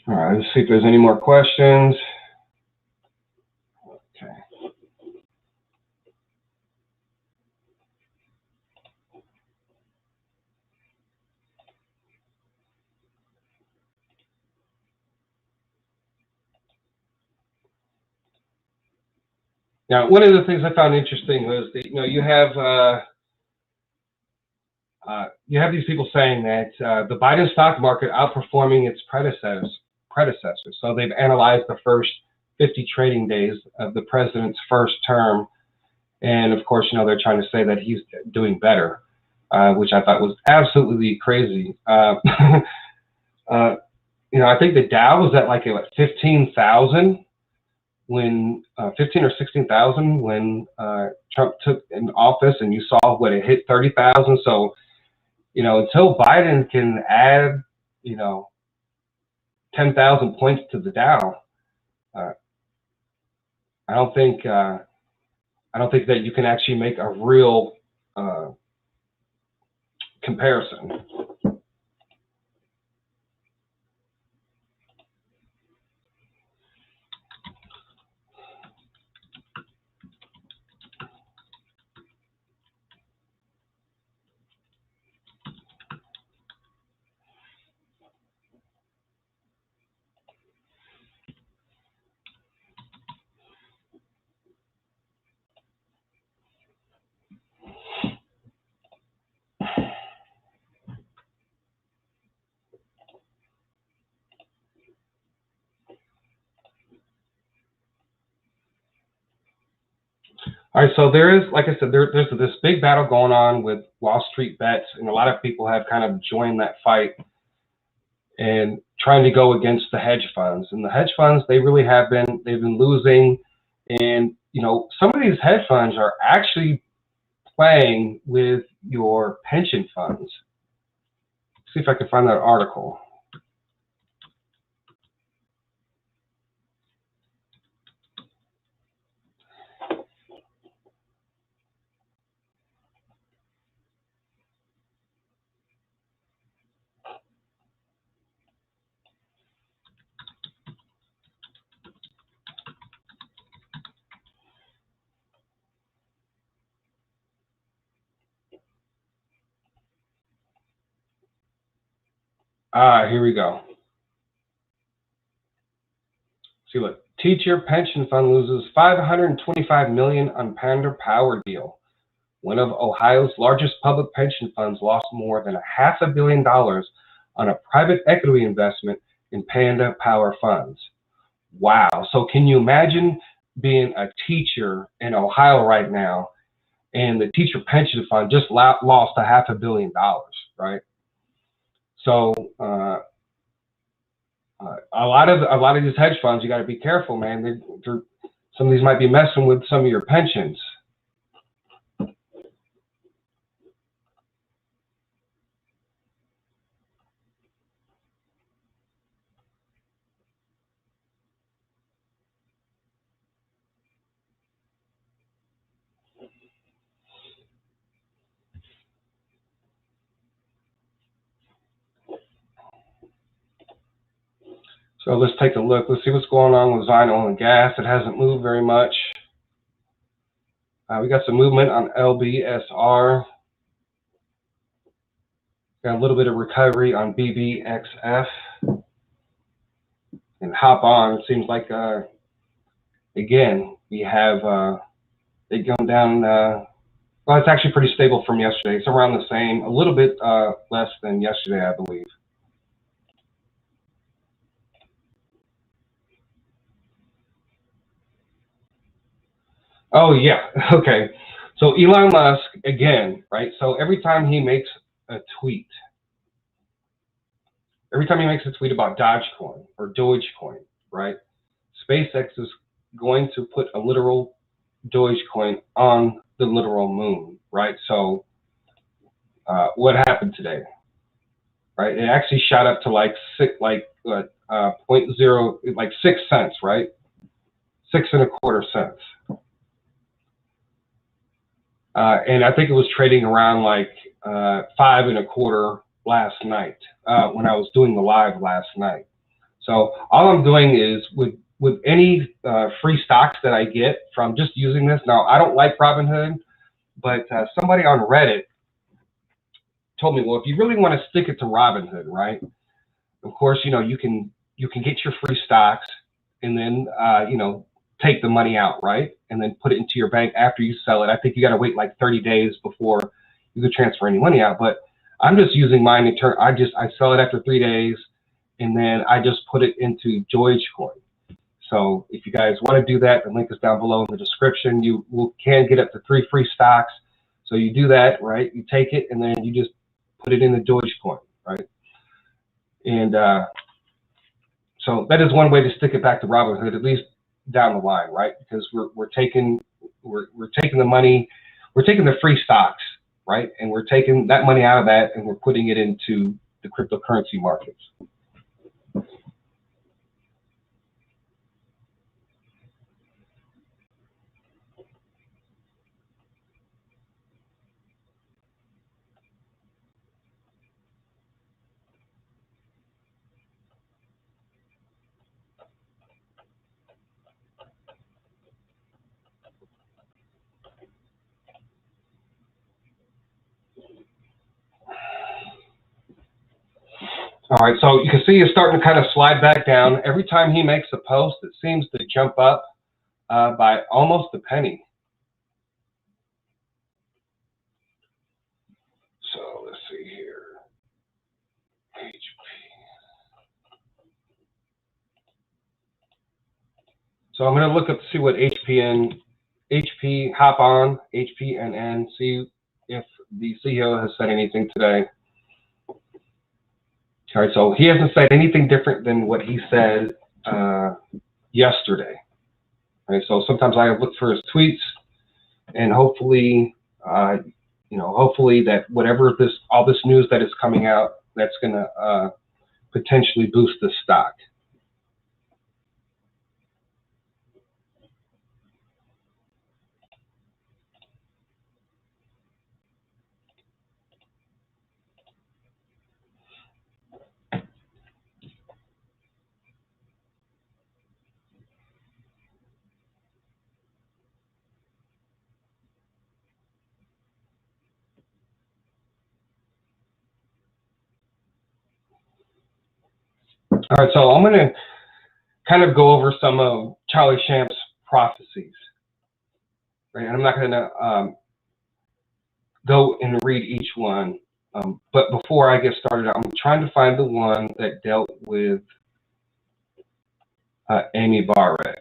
All right, let's see if there's any more questions. Okay. Now, one of the things I found interesting was that, you have these people saying that the Biden stock market outperforming its predecessors. So they've analyzed the first 50 trading days of the president's first term. And of course, they're trying to say that he's doing better, which I thought was absolutely crazy. I think the Dow was at like 15,000 when 15 or 16,000 when Trump took in office, and you saw what it hit 30,000. So, until Biden can add, 10,000 points to the Dow, I don't think that you can actually make a real comparison. All right, so there is, like I said, there's this big battle going on with Wall Street bets, and a lot of people have kind of joined that fight and trying to go against the hedge funds. And the hedge funds, they've been losing. And, you know, some of these hedge funds are actually playing with your pension funds. Let's see if I can find that article. Here we go. See, look, teacher pension fund loses $525 million on Panda Power deal. One of Ohio's largest public pension funds lost more than $500 million on a private equity investment in Panda Power funds. Wow. So can you imagine being a teacher in Ohio right now, and the teacher pension fund just lost $500 million, right? So a lot of these hedge funds, you got to be careful, man. Some of these might be messing with some of your pensions. So let's take a look. Let's see what's going on with Zion Oil and Gas. It hasn't moved very much. We got some movement on LBSR. Got a little bit of recovery on BBXF. And hop on. It seems like, again, we have it going down. Well, it's actually pretty stable from yesterday. It's around the same, a little bit less than yesterday, I believe. Oh, yeah. Okay. So Elon Musk, again, right? So every time he makes a tweet about Dogecoin or Dogecoin, right? SpaceX is going to put a literal Dogecoin on the literal moon, right? So what happened today, right? It actually shot up to like 0.0, like 6 cents, right? 6.25 cents. And I think it was trading around like 5.25 last night when I was doing the live last night. So all I'm doing is with any free stocks that I get from just using this. Now, I don't like Robinhood, but somebody on Reddit told me, well, if you really want to stick it to Robinhood, right? Of course, you know, you can get your free stocks and then you know, take the money out, right? And then put it into your bank after you sell it. I think you got to wait like 30 days before you can transfer any money out. But I'm just using mine in turn. I sell it after 3 days, and then I just put it into Dogecoin. So if you guys want to do that, the link is down below in the description. You can get up to 3 free stocks. So you do that, right? You take it, and then you just put it in the Dogecoin, right? And so that is one way to stick it back to Robinhood, at least down the line, right? Because we're taking the money, we're taking the free stocks, right? And we're taking that money out of that and we're putting it into the cryptocurrency markets. All right, so you can see it's starting to kind of slide back down. Every time he makes a post, it seems to jump up by almost a penny. So let's see here. HP. So I'm going to look up to see what HPN HP, hop on HPNN, see if the CEO has said anything today. All right, so he hasn't said anything different than what he said yesterday. All right, so sometimes I look for his tweets, and hopefully, hopefully that whatever all this news that is coming out, that's going to potentially boost the stock. All right, so I'm going to kind of go over some of Charlie Champ's prophecies, right? And I'm not going to go and read each one, but before I get started, I'm trying to find the one that dealt with Amy Barrett.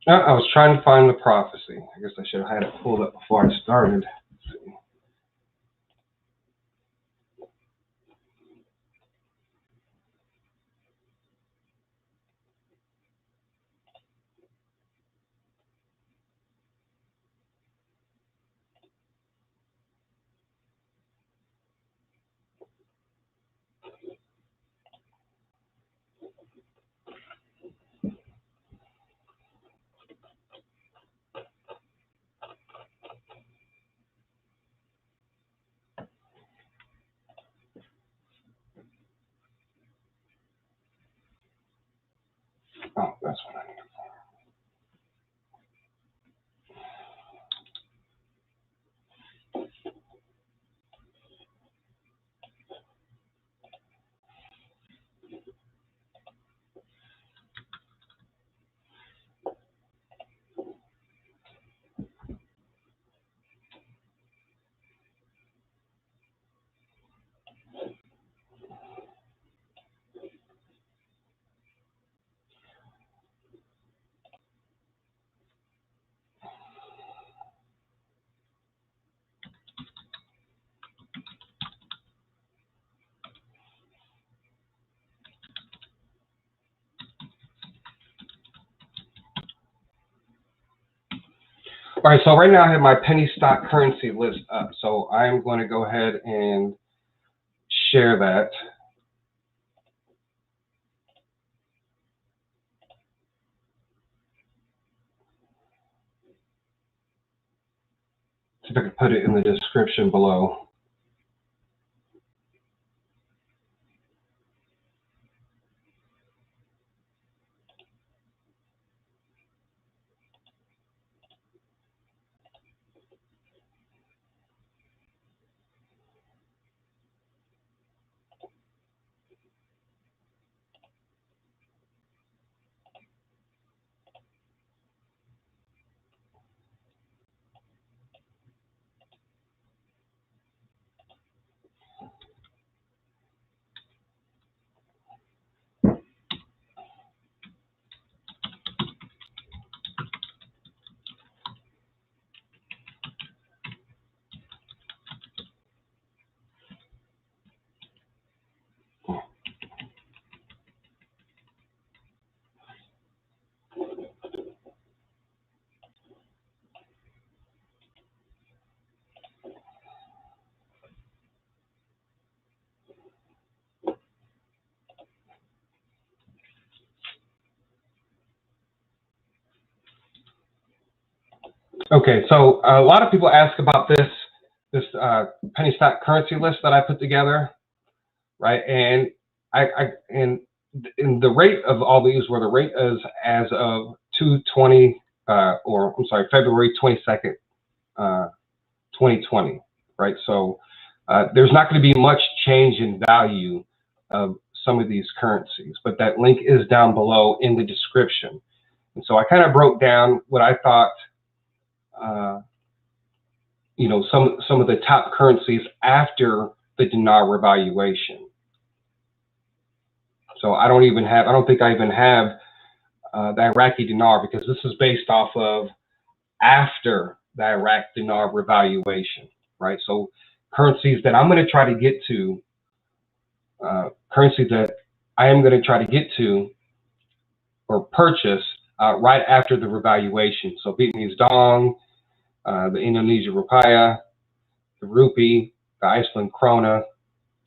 I was trying to find the prophecy. I guess I should have had it pulled up before I started. Let's see. Oh, that's what I need. All right, so right now I have my penny stock currency list up. So I'm going to go ahead and share that. See if I can put it in the description below. Okay, so a lot of people ask about this penny stock currency list that I put together, right? And and the rate of all these, where the rate is as of 2/20, or I'm sorry, February 22nd, 2020, right? So there's not going to be much change in value of some of these currencies, but that link is down below in the description. And so I kind of broke down what I thought, some of the top currencies after the dinar revaluation. So I don't think I even have the Iraqi dinar, because this is based off of after the Iraq dinar revaluation, right? So currencies that I'm going to try to get to, currencies that I am going to try to get to or purchase right after the revaluation. So Vietnamese dong, the Indonesian rupiah, the rupee, the Iceland krona,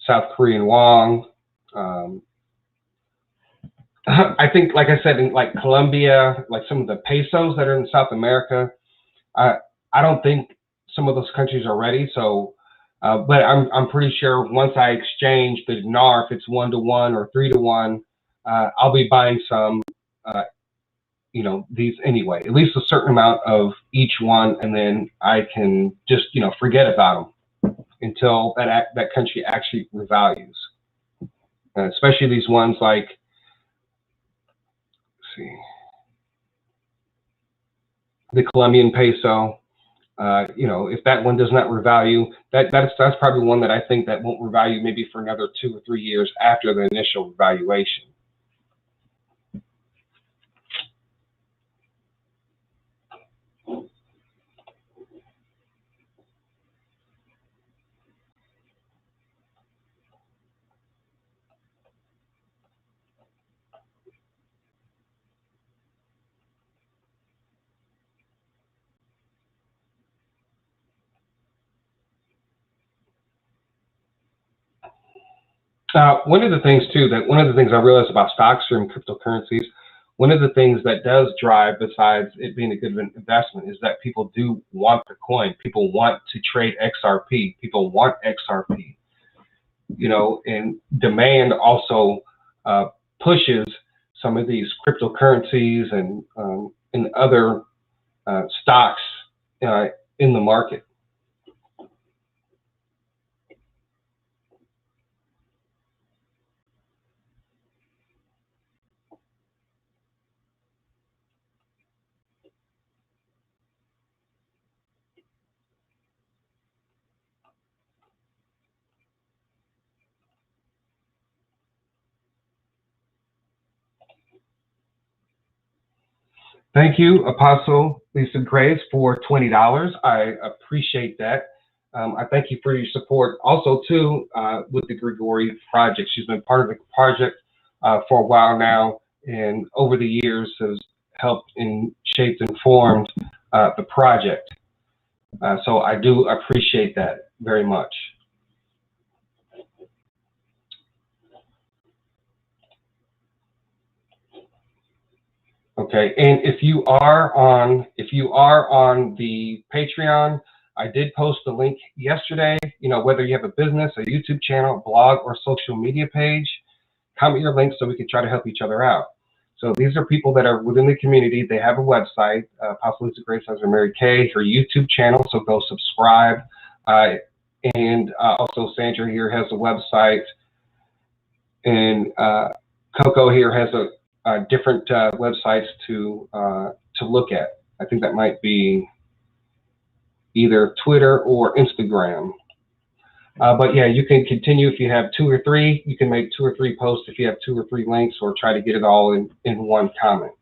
South Korean won. I think, like I said, in like Colombia, like some of the pesos that are in South America, I don't think some of those countries are ready. So, but I'm pretty sure once I exchange the dinar, if it's 1-to-1 or 3-to-1, I'll be buying some, these anyway, at least a certain amount of each one, and then I can just, forget about them until that country actually revalues. Especially these ones like, let's see, the Colombian peso. If that one does not revalue, that's probably one that I think that won't revalue maybe for another 2 or 3 years after the initial revaluation. One of the things I realized about stocks and cryptocurrencies, one of the things that does drive, besides it being a good investment, is that people do want the coin. People want to trade XRP. People want XRP. And demand also pushes some of these cryptocurrencies and other stocks in the market. Thank you, Apostle Lisa Grace, for $20. I appreciate that. I thank you for your support also too with the Grigori project. She's been part of the project for a while now, and over the years has helped and shaped and formed the project. So I do appreciate that very much. Okay, and if you are on the Patreon, I did post a link yesterday. Whether you have a business, a YouTube channel, blog, or social media page, comment your links so we can try to help each other out. So these are people that are within the community. They have a website. Apostle Lisa Grace has her Mary Kay, her YouTube channel, so go subscribe. And also Sandra here has a website, and Coco here has different websites to look at. I think that might be either Twitter or Instagram. But yeah, you can continue if you have 2 or 3. You can make 2 or 3 posts if you have 2 or 3 links, or try to get it all in one comment.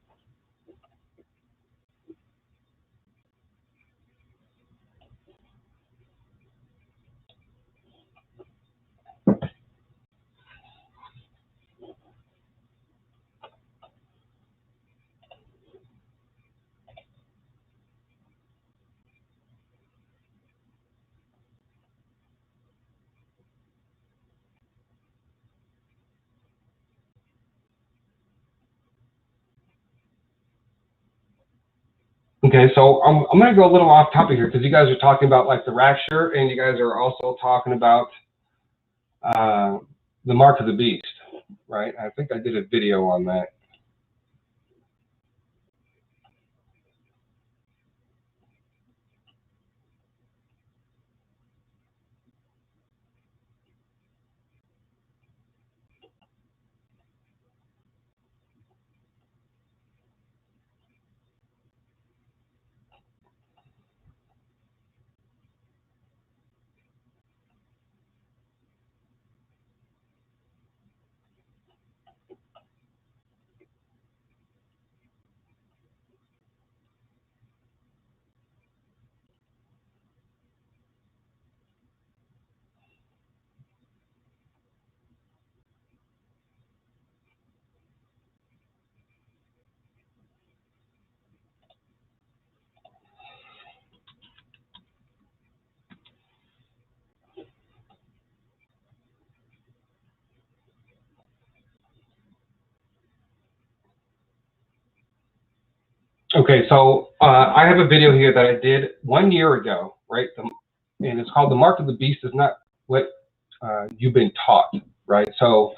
Okay, so I'm going to go a little off topic here because you guys are talking about like the rapture, and you guys are also talking about the mark of the beast, right? I think I did a video on that. Okay, so I have a video here that I did 1 year ago, right? And it's called "The Mark of the Beast is Not What You've Been Taught," right? So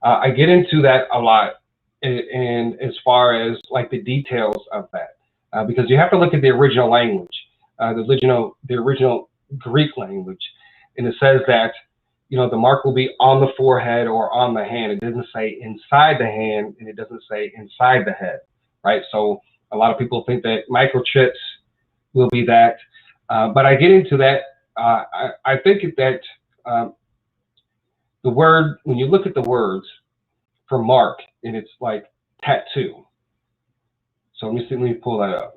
I get into that a lot, and as far as like the details of that, because you have to look at the original language, the original Greek language, and it says that the mark will be on the forehead or on the hand. It doesn't say inside the hand, and it doesn't say inside the head, right? So a lot of people think that microchips will be that, but I get into that. I think that the word, when you look at the words for mark, and it's like tattoo. So let me pull that up.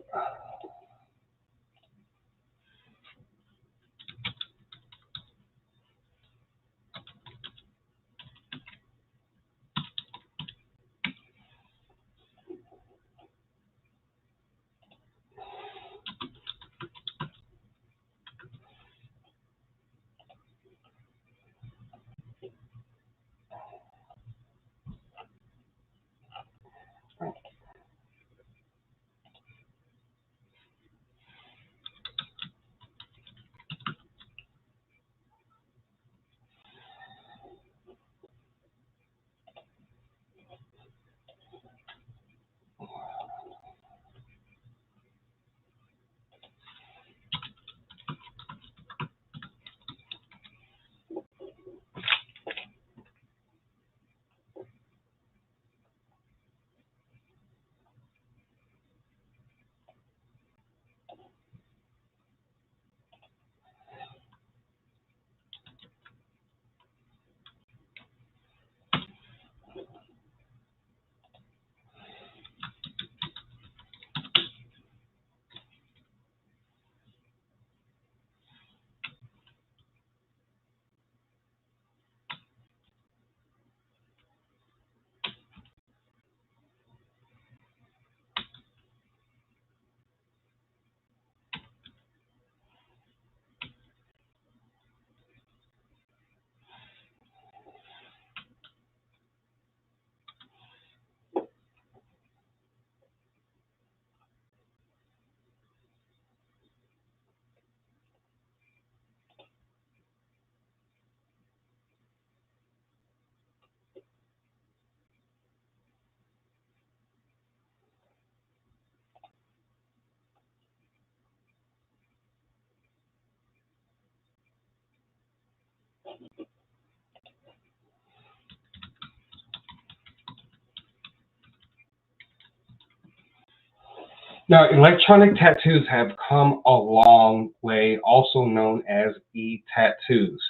Now, electronic tattoos have come a long way, also known as e-tattoos.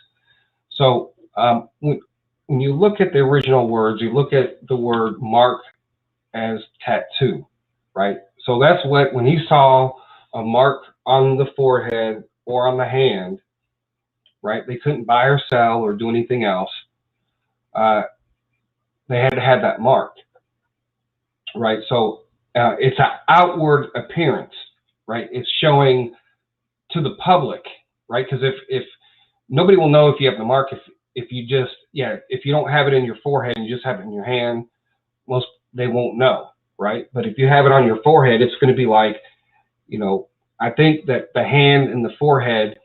So when you look at the original words, you look at the word mark as tattoo, right? So that's what, when he saw a mark on the forehead or on the hand, right? They couldn't buy or sell or do anything else. They had to have that mark, right? So it's an outward appearance, right? It's showing to the public, right? Because if nobody will know if you have the mark, if you just, if you don't have it in your forehead and you just have it in your hand, they won't know, right? But if you have it on your forehead, it's going to be like, I think that the hand and the forehead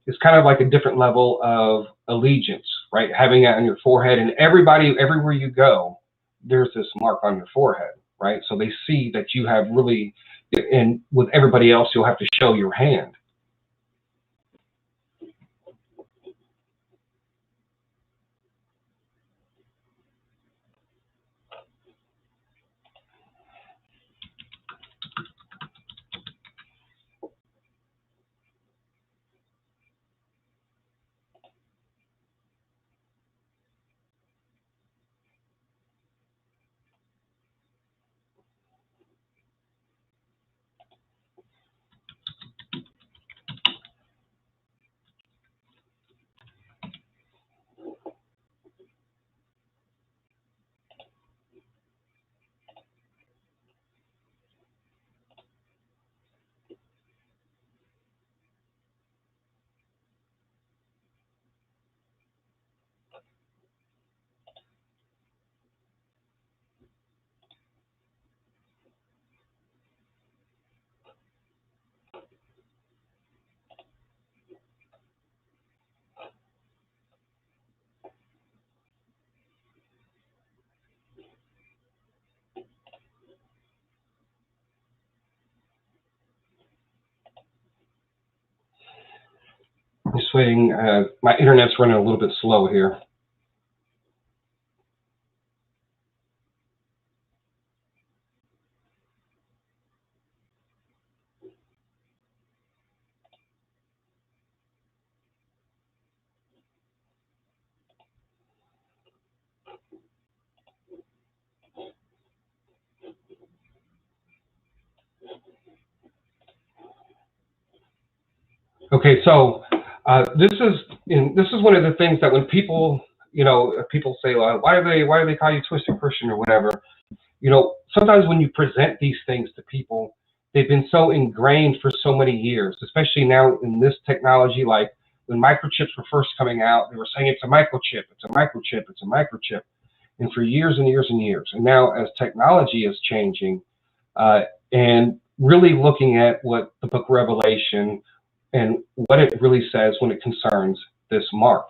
is kind of like a different level of allegiance, right? Having that on your forehead, and everywhere you go, there's this mark on your forehead, right? So they see that you have really, and with everybody else, you'll have to show your hand. Just waiting. My internet's running a little bit slow here. Okay, so this is one of the things that when people, people say, well, why do they call you Twisted Christian or whatever? Sometimes when you present these things to people, they've been so ingrained for so many years, especially now in this technology. Like when microchips were first coming out, they were saying it's a microchip, it's a microchip, it's a microchip, and for years and years and years. And now as technology is changing, and really looking at what the book of Revelation and what it really says when it concerns this mark.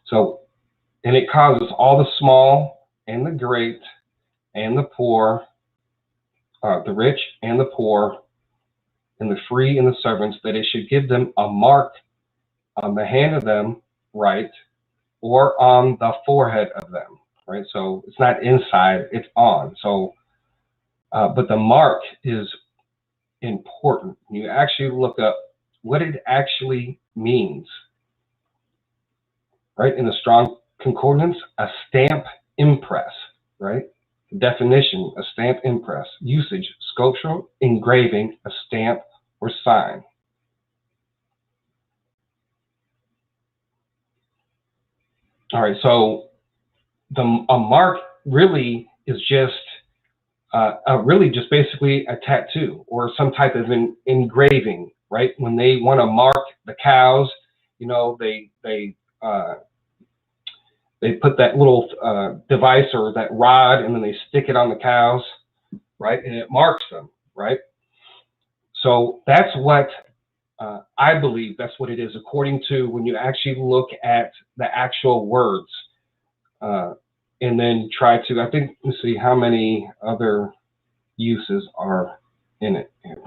So, and it causes all the small and the great and the poor, the rich and the poor, and the free and the servants, that it should give them a mark on the hand of them, right, or on the forehead of them, right? So it's not inside, it's on. So, but the mark is important. You actually look up what it actually means, right? In the Strong Concordance, a stamp impress, right? Definition, a stamp impress. Usage, sculptural engraving, a stamp or sign. All right, so a mark really is just basically a tattoo or some type of engraving, right? When they want to mark the cows, they put that little device or that rod, and then they stick it on the cows, right? And it marks them, right? So that's what I believe that's what it is, according to when you actually look at the actual words, and then try to, I think, let's see how many other uses are in it here.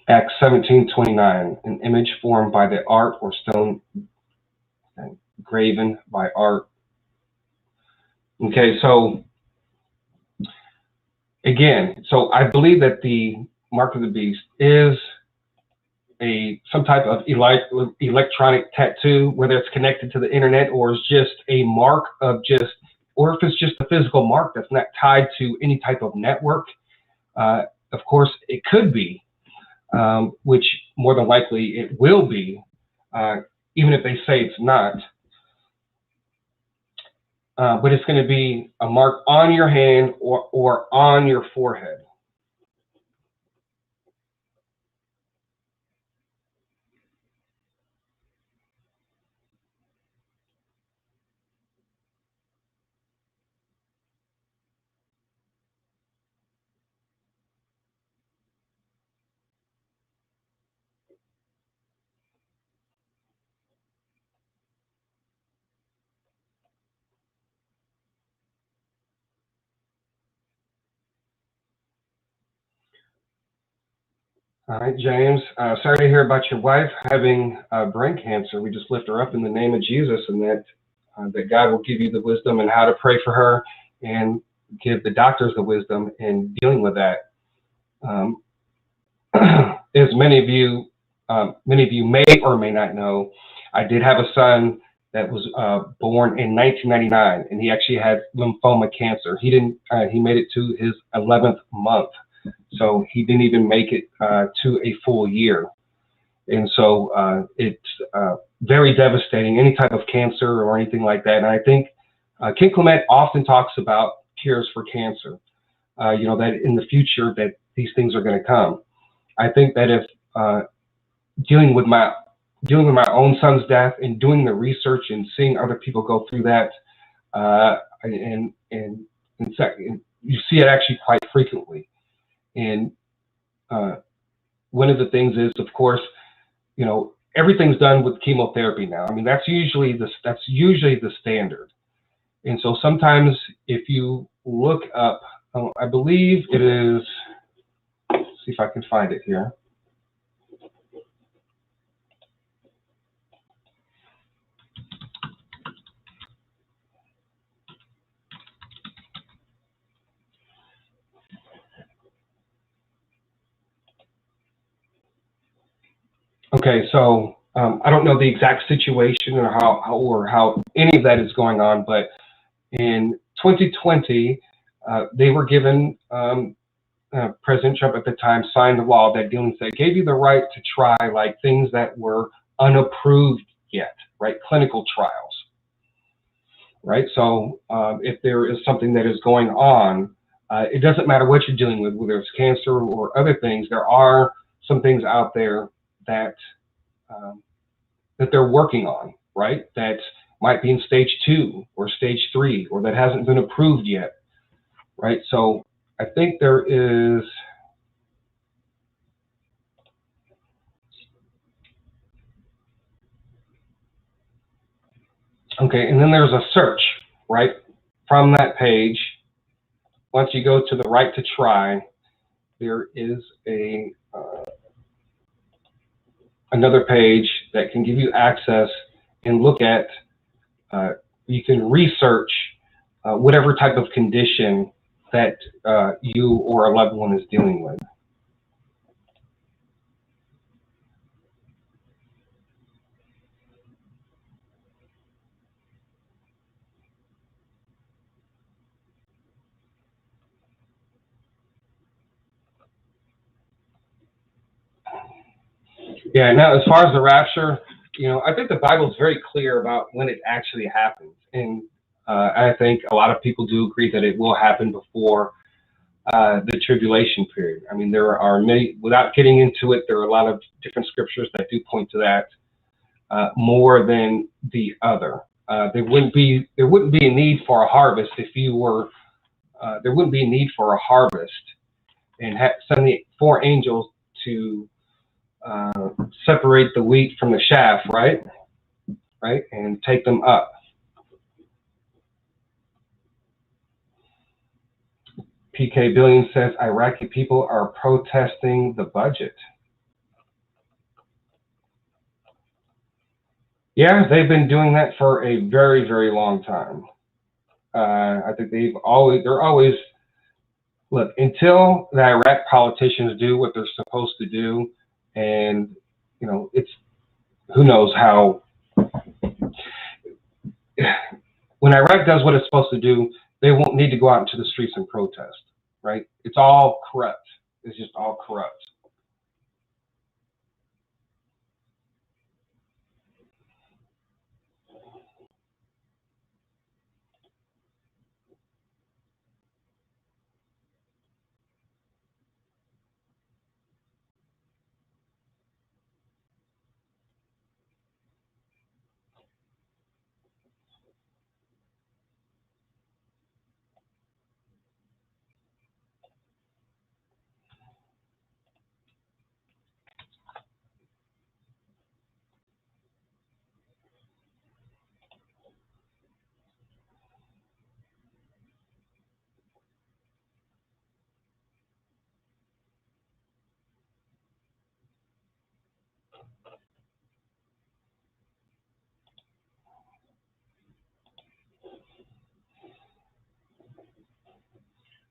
Acts 17:29, an image formed by the art or stone graven by art. Okay, so again, so I believe that the mark of the beast is some type of electronic tattoo, whether it's connected to the internet or is just a mark of or if it's just a physical mark that's not tied to any type of network. Of course, it could be, which more than likely it will be, even if they say it's not. But it's going to be a mark on your hand or on your forehead. All right, James. Sorry to hear about your wife having brain cancer. We just lift her up in the name of Jesus, and that God will give you the wisdom and how to pray for her, and give the doctors the wisdom in dealing with that. As many of you may or may not know, I did have a son that was born in 1999, and he actually had lymphoma cancer. He didn't. He made it to his 11th month, so he didn't even make it to a full year. And so it's very devastating, any type of cancer or anything like that. And I think King Clement often talks about cures for cancer. That in the future that these things are going to come. I think that if dealing with my own son's death and doing the research and seeing other people go through that, and you see it actually quite frequently. And one of the things is, of course, everything's done with chemotherapy now. I mean, that's usually the standard. And so sometimes if you look up, I believe it is. Let's see if I can find it here. Okay, so I don't know the exact situation or how any of that is going on, but in 2020, they were given President Trump at the time signed a law that gave you the right to try like things that were unapproved yet, right? Clinical trials, right? So if there is something that is going on, it doesn't matter what you're dealing with, whether it's cancer or other things. There are some things out there that that they're working on, right? That might be in stage 2 or stage 3, or that hasn't been approved yet, right? So I think there is. Okay, and then there's a search, right? From that page, once you go to the right to try, there is another page that can give you access and look at, you can research whatever type of condition that you or a loved one is dealing with. Yeah, now as far as the rapture, I think the Bible is very clear about when it actually happens. And I think a lot of people do agree that it will happen before the tribulation period. I mean, there are many, without getting into it, there are a lot of different scriptures that do point to that more than the other. There wouldn't be a need for a harvest if you were, there wouldn't be a need for a harvest and send the 4 angels to separate the wheat from the chaff, right? Right, and take them up. PK Billion says Iraqi people are protesting the budget. Yeah, they've been doing that for a very, very long time. I think they're always, look, until the Iraq politicians do what they're supposed to do, and, it's, who knows how, when Iraq does what it's supposed to do, they won't need to go out into the streets and protest, right? It's all corrupt. It's just all corrupt.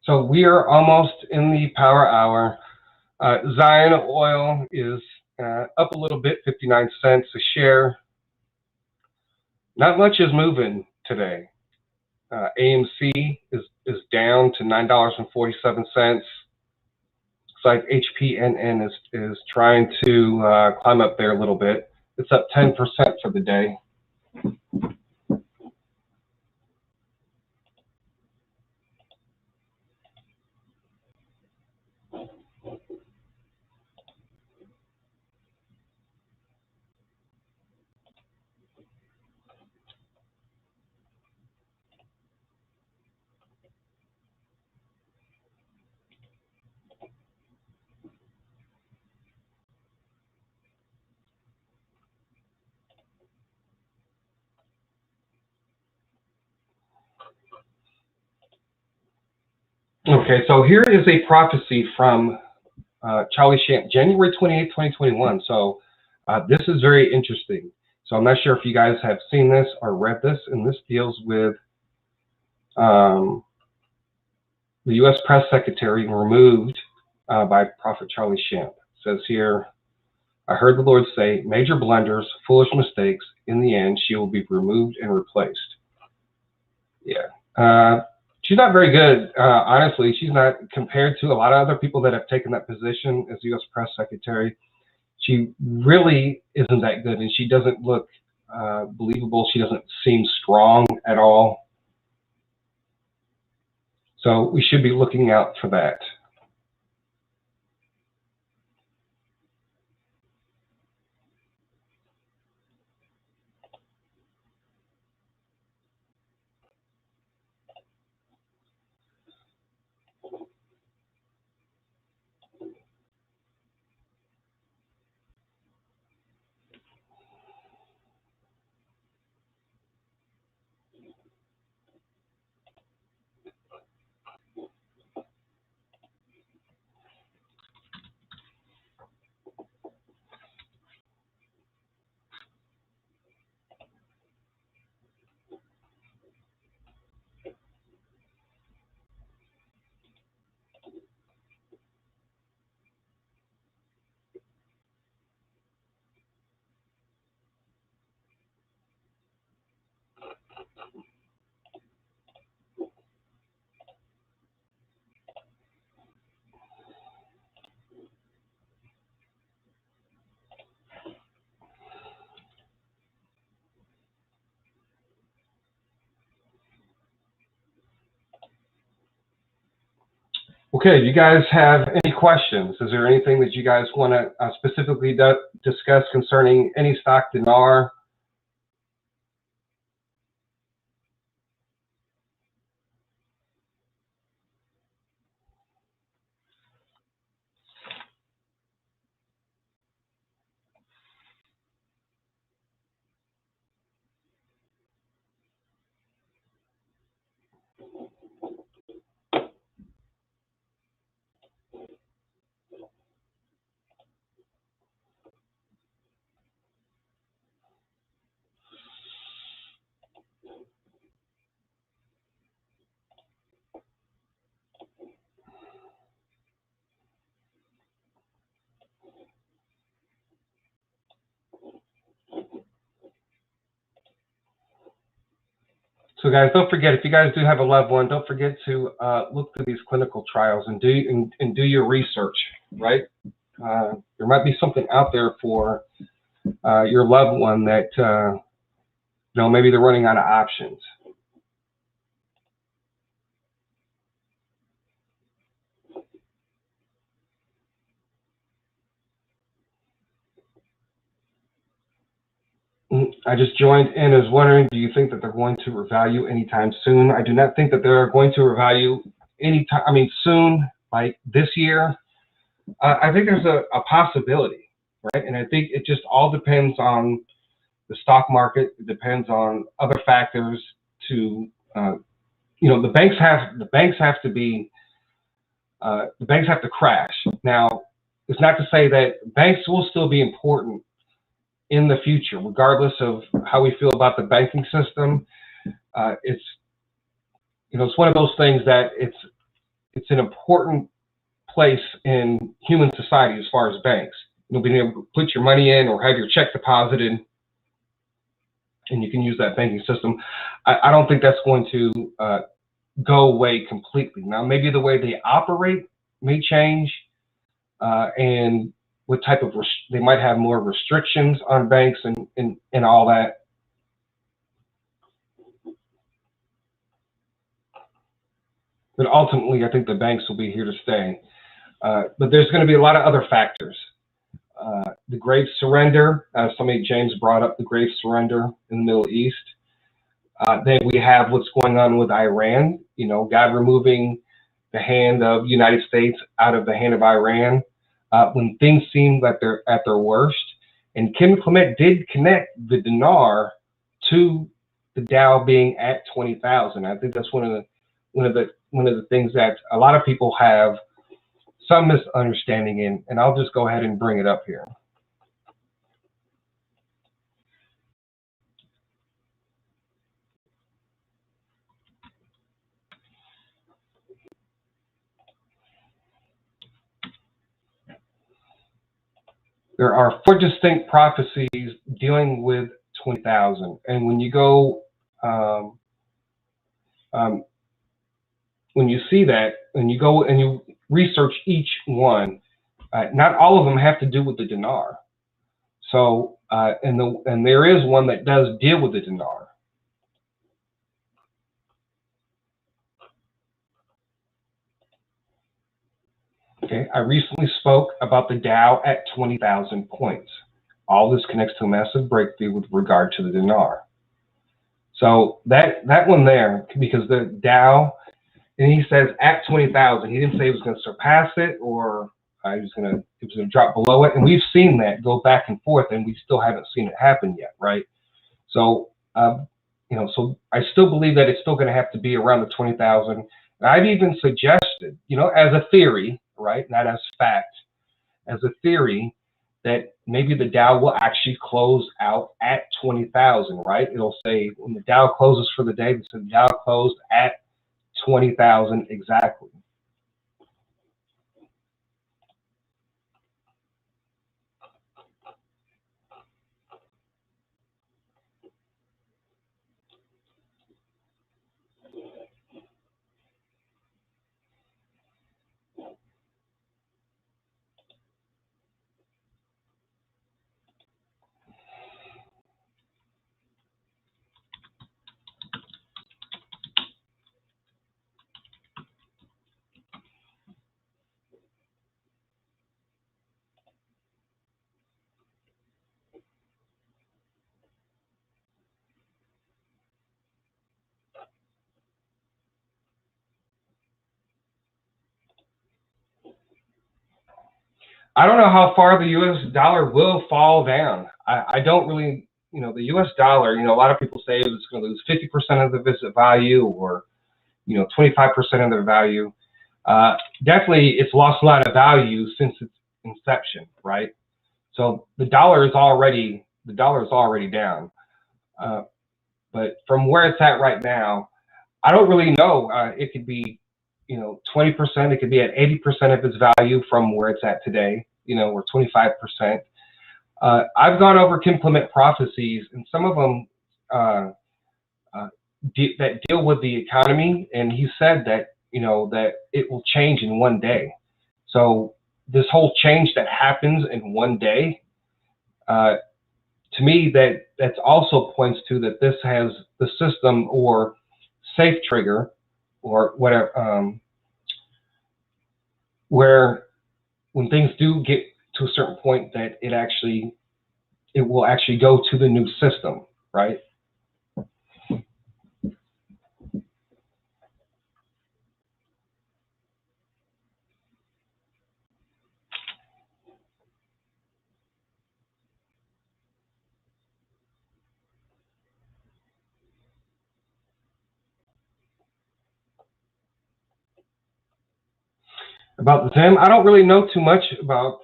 So we are almost in the power hour. Zion oil is up a little bit, 59 cents a share. Not much is moving today. AMC is down to $9.47. Looks like HPNN is trying to climb up there a little bit. It's up 10% for the day. Okay, so here is a prophecy from Charlie Shamp, January 28, 2021. So this is very interesting. So I'm not sure if you guys have seen this or read this, and this deals with the U.S. press secretary removed by Prophet Charlie Shamp. It says here, I heard the Lord say, major blunders, foolish mistakes, in the end, she will be removed and replaced. Yeah. She's not very good, honestly. She's not, compared to a lot of other people that have taken that position as U.S. press secretary. She really isn't that good, and she doesn't look believable. She doesn't seem strong at all. So we should be looking out for that. Okay, do you guys have any questions? Is there anything that you guys want to specifically discuss concerning any stock, Dinar? So guys, don't forget, if you guys do have a loved one, don't forget to look through these clinical trials and do your research, right? There might be something out there for your loved one that, you know, maybe they're running out of options. I just joined in as wondering, do you think that they're going to revalue anytime soon? I do not think that they're going to revalue anytime, I mean, soon, like this year. I think there's a possibility, right? And I think it just all depends on the stock market. It depends on other factors to, you know, the banks have to crash. Now, it's not to say that banks will still be important in the future, regardless of how we feel about the banking system. It's, you know, it's one of those things that it's an important place in human society as far as banks. Being able to put your money in or have your check deposited, and you can use that banking system. I don't think that's going to go away completely. Now, maybe the way they operate may change, and what type of they might have more restrictions on banks and all that. But ultimately, I think the banks will be here to stay. But there's going to be a lot of other factors. The grave surrender, somebody, James, brought up the grave surrender in the Middle East. Then we have what's going on with Iran, God removing the hand of the United States out of the hand of Iran when things seem like they're at their worst. And Kim Clement did connect the dinar to the Dow being at 20,000. I think that's one of the things that a lot of people have some misunderstanding in, and I'll just go ahead and bring it up here. There are 4 distinct prophecies dealing with 20,000, and when you go, when you see that, and you go and you research each one, not all of them have to do with the dinar. So, and there is one that does deal with the dinar. Okay, I recently spoke about the Dow at 20,000 points. All this connects to a massive breakthrough with regard to the dinar. So that one there, because the Dow, and he says at 20,000, he didn't say he was going to surpass it or it was going to drop below it. And we've seen that go back and forth, and we still haven't seen it happen yet, right? So, so I still believe that it's still going to have to be around the 20,000. I've even suggested, as a theory, right, not as fact, as a theory, that maybe the Dow will actually close out at 20,000, right? It'll say when the Dow closes for the day, the Dow closed at 20,000 exactly. I don't know how far the U.S. dollar will fall down. I don't really, the U.S. dollar, a lot of people say it's going to lose 50% of the visit value or, 25% of their value. Definitely, it's lost a lot of value since its inception, right? So the dollar is already down. But from where it's at right now, I don't really know. It could be 20%, it could be at 80% of its value from where it's at today, or 25%. I've gone over Kim Clement prophecies, and some of them that deal with the economy, and he said that, that it will change in one day. So this whole change that happens in one day, to me, that's also points to that this has the system or safe trigger or whatever, where when things do get to a certain point that it will actually go to the new system, right? About the Zim, I don't really know too much about,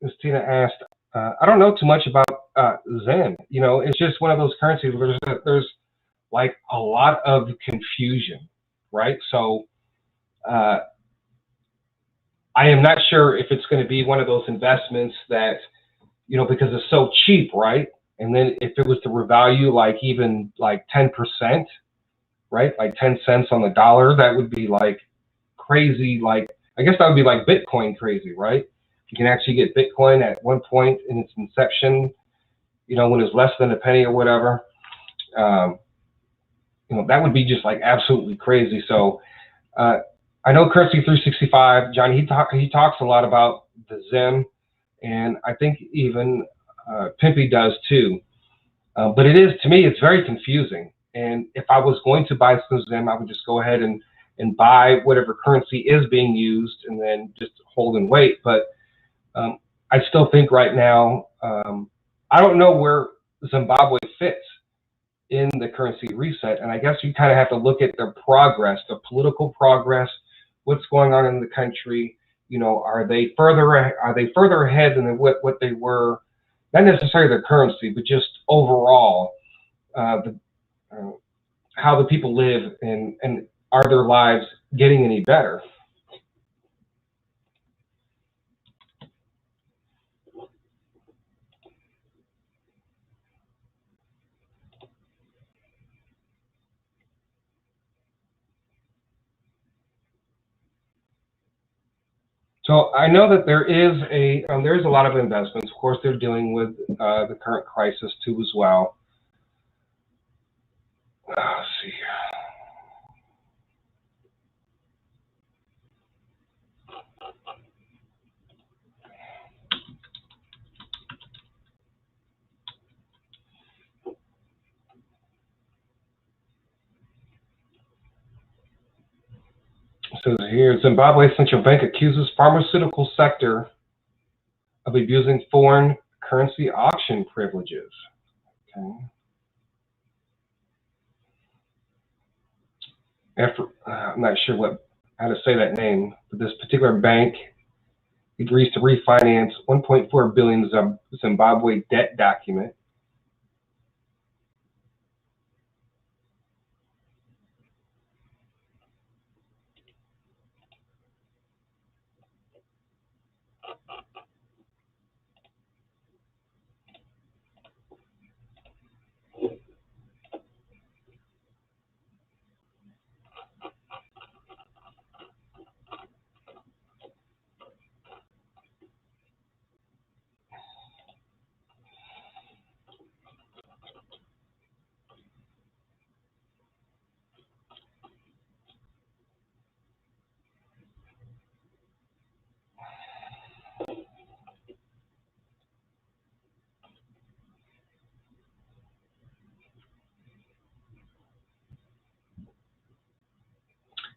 as Tina asked, I don't know too much about Zim. It's just one of those currencies where there's like a lot of confusion, right? So I am not sure if it's going to be one of those investments that, because it's so cheap, right? And then if it was to revalue like even like 10%, right? Like 10 cents on the dollar, that would be like crazy. Like, I guess that would be like Bitcoin crazy, right? You can actually get Bitcoin at one point in its inception, when it's less than a penny or whatever. That would be just like absolutely crazy. So I know Currency 365, Johnny, he talks a lot about the Zim, and I think even Pimpy does too. But it is, to me, it's very confusing. And if I was going to buy some Zim, I would just go ahead and buy whatever currency is being used and then just hold and wait. But I still think right now, I don't know where Zimbabwe fits in the currency reset. And I guess you kind of have to look at their progress, the political progress, what's going on in the country. Are they further ahead than what they were? Not necessarily their currency, but just overall, how the people live, and are their lives getting any better? So I know that there's a lot of investments. Of course, they're dealing with the current crisis too as well. Let's see here. So here, Zimbabwe Central Bank accuses pharmaceutical sector of abusing foreign currency auction privileges. Okay. I'm not sure how to say that name, but this particular bank agrees to refinance 1.4 billion Zimbabwe debt document.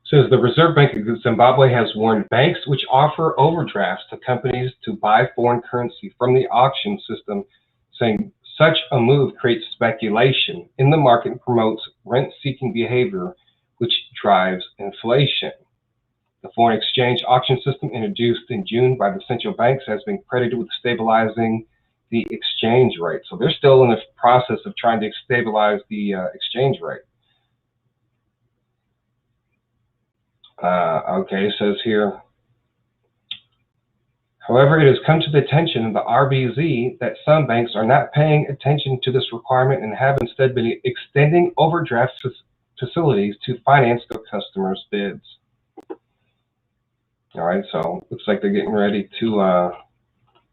Says the Reserve Bank of Zimbabwe has warned banks which offer overdrafts to companies to buy foreign currency from the auction system, saying such a move creates speculation in the market and promotes rent-seeking behavior, which drives inflation. The foreign exchange auction system introduced in June by the central banks has been credited with stabilizing the exchange rate. So they're still in the process of trying to stabilize the exchange rate. Okay, it says here, however, it has come to the attention of the RBZ that some banks are not paying attention to this requirement and have instead been extending overdraft facilities to finance their customers' bids. All right, so looks like they're getting ready to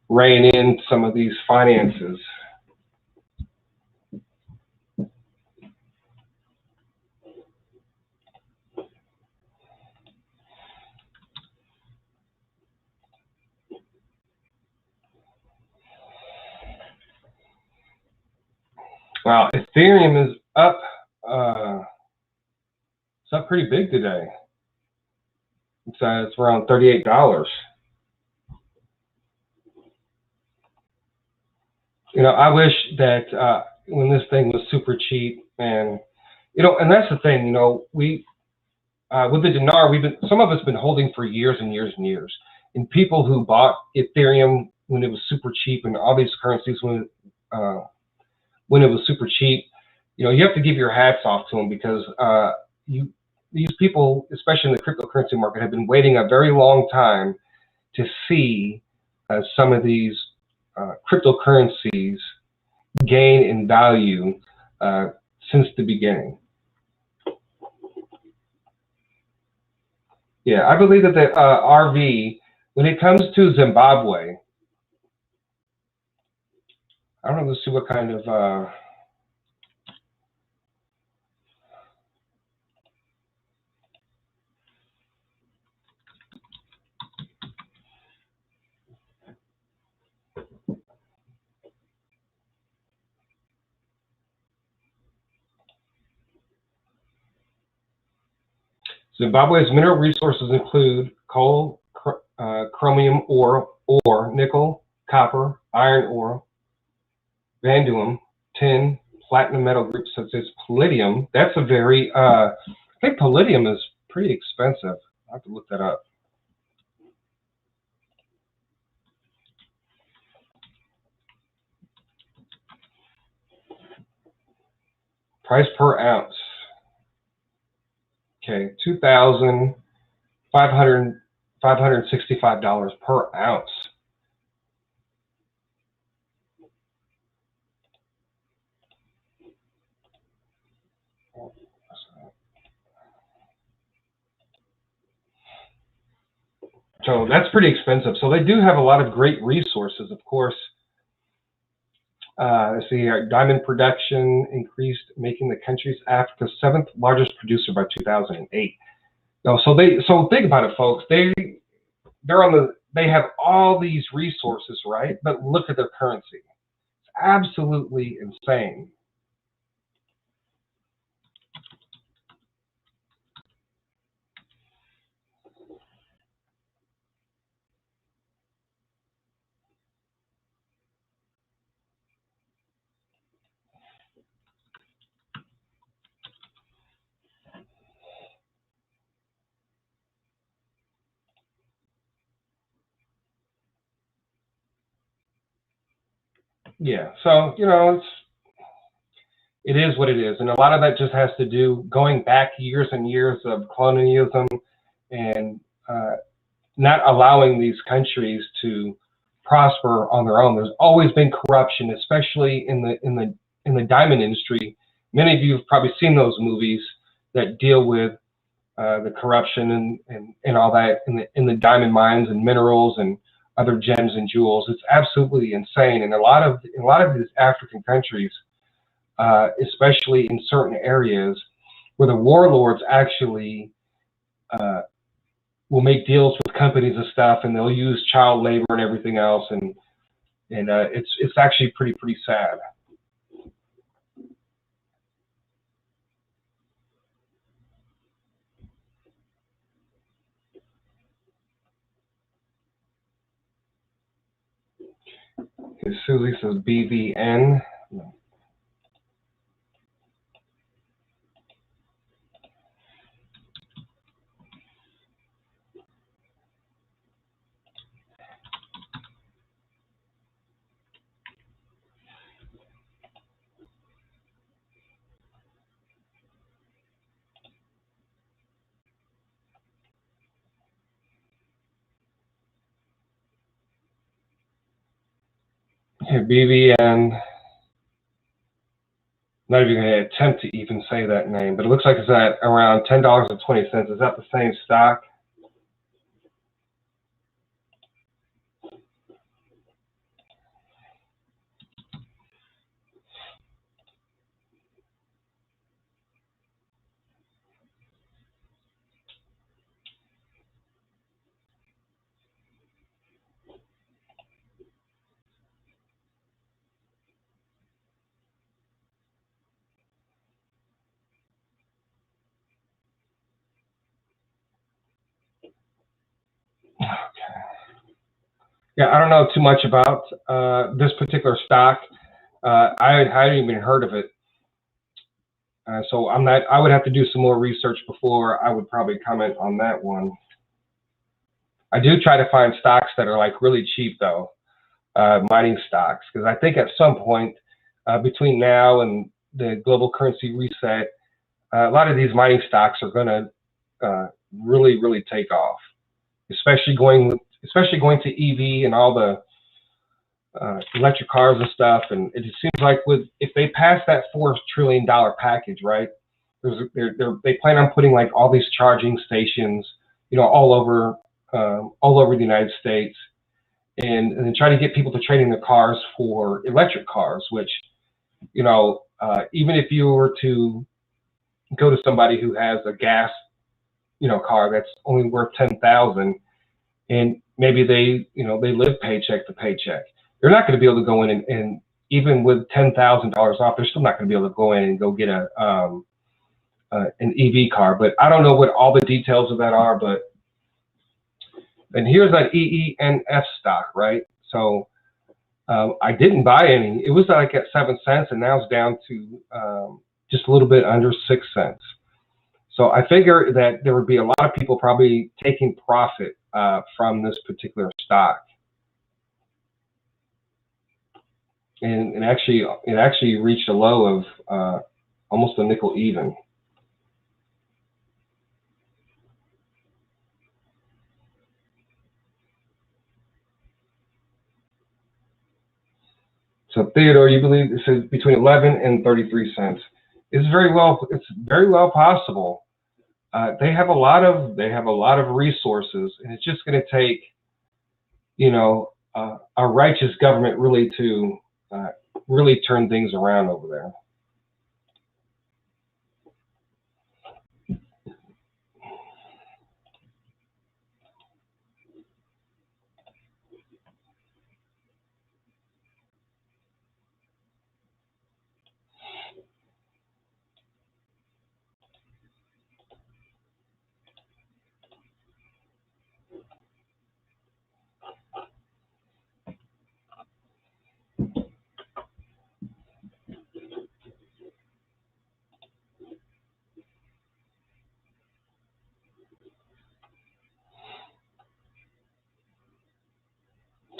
rein in some of these finances. Wow, Ethereum is up. It's up pretty big today. It's around $38. I wish that when this thing was super cheap, and and that's the thing. We with the dinar, some of us been holding for years and years and years. And people who bought Ethereum when it was super cheap, and all these currencies when it was super cheap, you have to give your hats off to them, because these people, especially in the cryptocurrency market, have been waiting a very long time, to see some of these cryptocurrencies gain in value since the beginning. Yeah, I believe that the RV, when it comes to Zimbabwe, I don't know, let's see what kind of Zimbabwe's mineral resources include coal, chromium ore, nickel, copper, iron ore, vanadium, tin, platinum metal groups such as palladium. That's a very, I think palladium is pretty expensive. I have to look that up. Price per ounce. Okay, $2,565 per ounce. So that's pretty expensive. So they do have a lot of great resources, of course. Let's see here, diamond production increased, making the country's Africa's 7th largest producer by 2008. No, so think about it, folks. They have all these resources, right? But look at their currency. It's absolutely insane. Yeah, so it is what it is, and a lot of that just has to do going back years and years of colonialism and not allowing these countries to prosper on their own. There's always been corruption, especially in the diamond industry. Many of you have probably seen those movies that deal with the corruption and all that in the diamond mines and minerals and other gems and jewels. It's absolutely insane, and a lot of these African countries, especially in certain areas where the warlords actually will make deals with companies and stuff, and they'll use child labor and everything else, and it's actually pretty sad. Susie says BVN. Here, BVN. Not even going to attempt to even say that name, but it looks like it's at around $10.20. Is that the same stock? Yeah, I don't know too much about this particular stock. I hadn't even heard of it, so I'm not. I would have to do some more research before I would probably comment on that one. I do try to find stocks that are like really cheap though, mining stocks, because I think at some point between now and the global currency reset, a lot of these mining stocks are going to really take off, especially going especially going to EV and all the electric cars and stuff. And it just seems like if they pass that $4 trillion package, right? They plan on putting like all these charging stations, all over the United States, and then try to get people to trade in their cars for electric cars, which, even if you were to go to somebody who has a gas, car that's only worth $10,000, and maybe they live paycheck to paycheck, they're not going to be able to go in and even with $10,000 off, they're still not going to be able to go in and go get an EV car. But I don't know what all the details of that are, and here's that EENF stock, right? So I didn't buy any. It was like at 7 cents, and now it's down to just a little bit under 6 cents. So I figure that there would be a lot of people probably taking profit from this particular stock. And it actually reached a low of almost a nickel even. So Theodore, you believe it says between 11 and 33 cents. It's very well possible. They have a lot of resources, and it's just going to take, a righteous government really to really turn things around over there.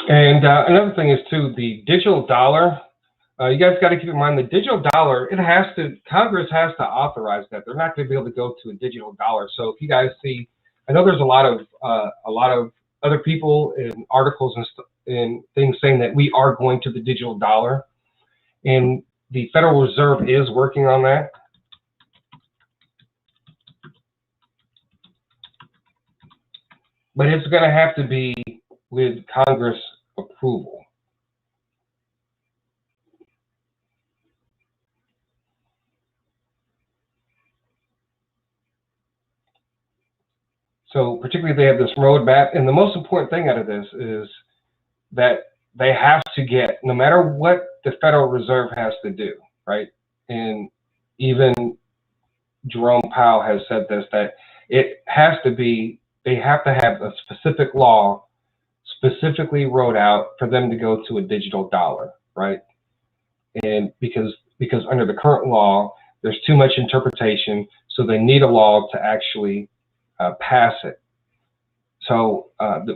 And another thing is too, the digital dollar. You guys got to keep in mind the digital dollar. Congress has to authorize that. They're not going to be able to go to a digital dollar. So if you guys see, I know there's a lot of other people in articles and things saying that we are going to the digital dollar, and the Federal Reserve is working on that. But it's going to have to be with Congress approval. So particularly they have this roadmap, and the most important thing out of this is that they have to get, no matter what the Federal Reserve has to do, right? And even Jerome Powell has said this, that it has to be, they have to have a specific law specifically wrote out for them to go to a digital dollar, right? And because under the current law, there's too much interpretation, so they need a law to actually pass it. So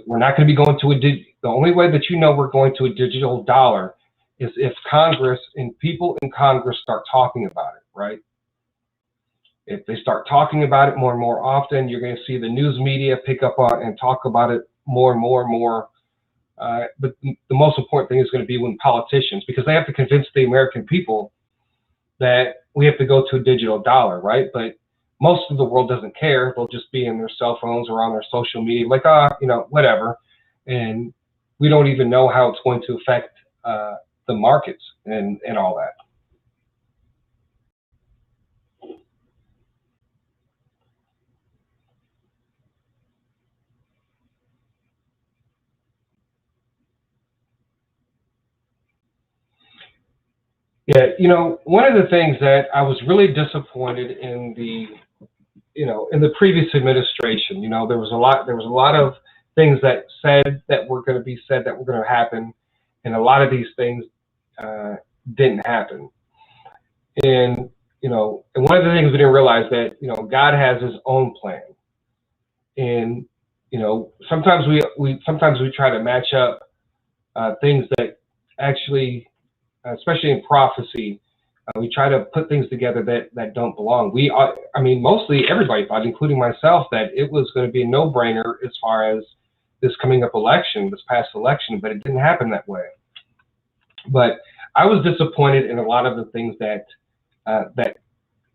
we're not going to be going to the only way that we're going to a digital dollar is if Congress and people in Congress start talking about it, right? If they start talking about it more and more often, you're going to see the news media pick up on and talk about it more and more and more. But the most important thing is going to be when politicians, because they have to convince the American people that we have to go to a digital dollar, right? But most of the world doesn't care. They'll just be in their cell phones or on their social media, like, whatever. And we don't even know how it's going to affect the markets and all that. Yeah, one of the things that I was really disappointed in in the previous administration, there was a lot of things that were going to happen, and a lot of these things didn't happen. And and one of the things we didn't realize that God has His own plan, and sometimes we try to match up things that actually, especially in prophecy, we try to put things together that don't belong. Mostly everybody thought, including myself, that it was going to be a no-brainer as far as this coming up election, this past election, but it didn't happen that way. But I was disappointed in a lot of the things that that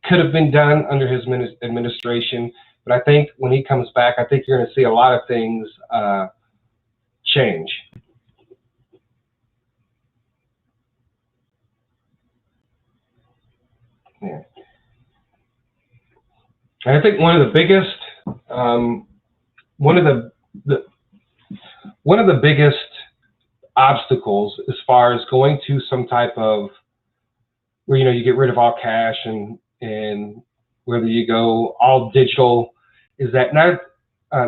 could have been done under his administration. But I think when he comes back, I think you're going to see a lot of things change. Yeah. And I think one of the biggest, one of the biggest obstacles as far as going to some type of where you get rid of all cash and whether you go all digital is that now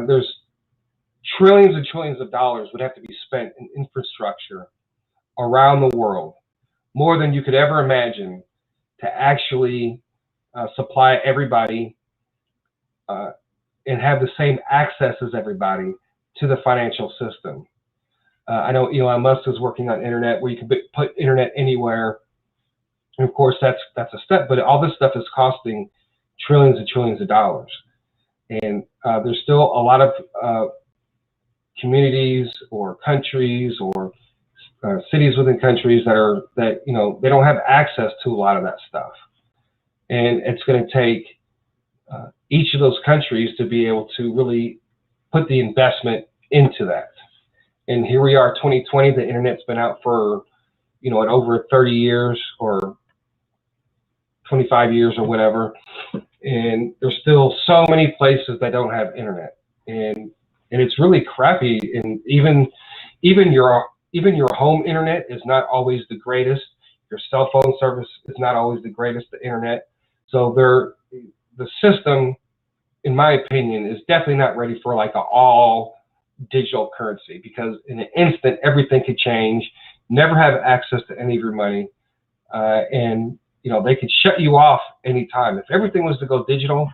there's trillions and trillions of dollars would have to be spent in infrastructure around the world, more than you could ever imagine, to actually supply everybody and have the same access as everybody to the financial system. I know Elon Musk is working on internet where you can put internet anywhere. And of course, that's a step, but all this stuff is costing trillions and trillions of dollars. And there's still a lot of communities or countries or cities within countries that they don't have access to a lot of that stuff. And it's going to take each of those countries to be able to really put the investment into that. And here we are, 2020, the internet's been out for, over 30 years or 25 years or whatever. And there's still so many places that don't have internet. And it's really crappy. And even your home internet is not always the greatest. Your cell phone service is not always the greatest, the internet. So the system, in my opinion, is definitely not ready for like an all digital currency, because in an instant everything could change. Never have access to any of your money, and they could shut you off anytime. If everything was to go digital,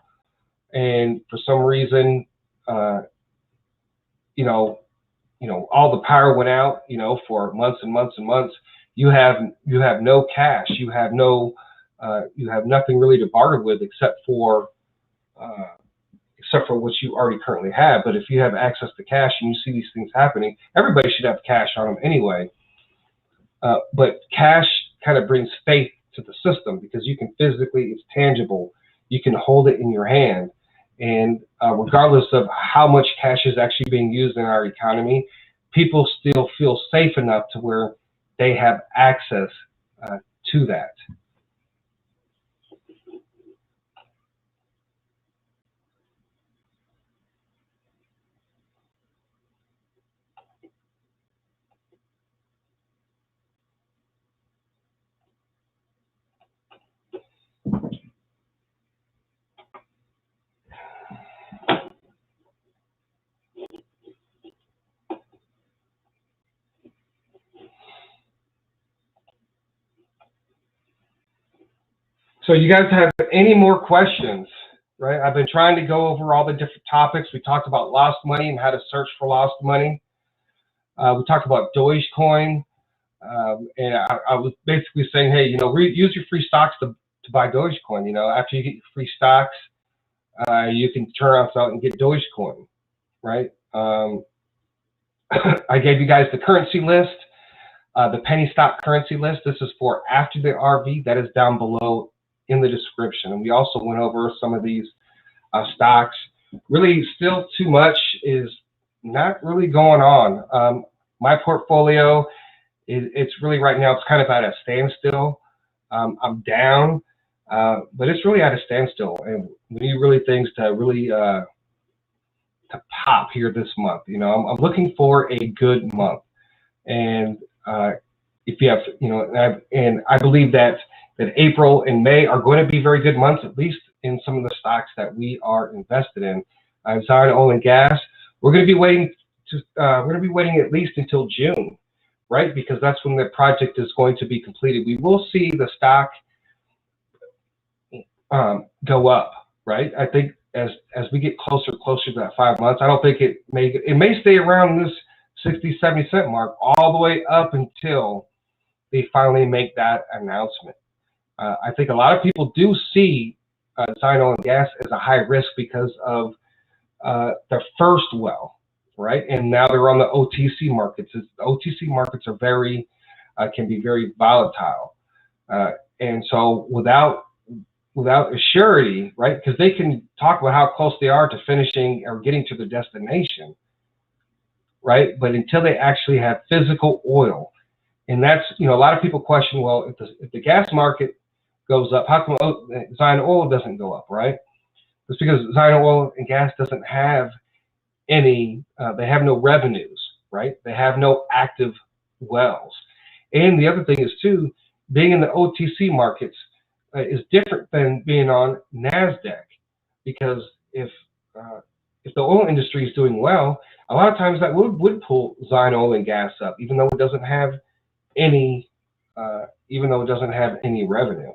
and for some reason, all the power went out, for months and months and months, you have no cash, you have nothing really to barter with except for what you already currently have. But if you have access to cash and you see these things happening, everybody should have cash on them anyway. But cash kind of brings faith to the system because you can physically, it's tangible. You can hold it in your hand. And regardless of how much cash is actually being used in our economy, people still feel safe enough to where they have access to that. So you guys have any more questions, right? I've been trying to go over all the different topics. We talked about lost money and how to search for lost money. We talked about Dogecoin. And I was basically saying, hey, use your free stocks to buy Dogecoin. After you get your free stocks, you can turn around and get Dogecoin, right? I gave you guys the currency list, the penny stock currency list. This is for after the RV. That is down below in the description. And we also went over some of these stocks. Really, still too much is not really going on. My portfolio, it's really right now, it's kind of at a standstill. I'm down, but it's really at a standstill. And we need really things to really to pop here this month. I'm looking for a good month. And if you have, and I believe that April and May are going to be very good months, at least in some of the stocks that we are invested in. Zion Oil and Gas, we're going to be waiting at least until June, right? Because that's when the project is going to be completed. We will see the stock go up, right? I think as we get closer to that 5 months, I don't think it may stay around this 60, 70 cent mark all the way up until they finally make that announcement. I think a lot of people do see Zion Oil and Gas as a high risk because of their first well, right? And now they're on the OTC markets. The OTC markets are can be very volatile, and so without a surety, right? Because they can talk about how close they are to finishing or getting to their destination, right? But until they actually have physical oil, and that's, a lot of people question, well, if the gas market goes up, how come Zion oil doesn't go up, right? It's because Zion oil and gas doesn't have any, they have no revenues, right? They have no active wells. And the other thing is too, being in the OTC markets is different than being on NASDAQ, because if the oil industry is doing well, a lot of times that would pull Zion oil and gas up, even though it doesn't have any revenue.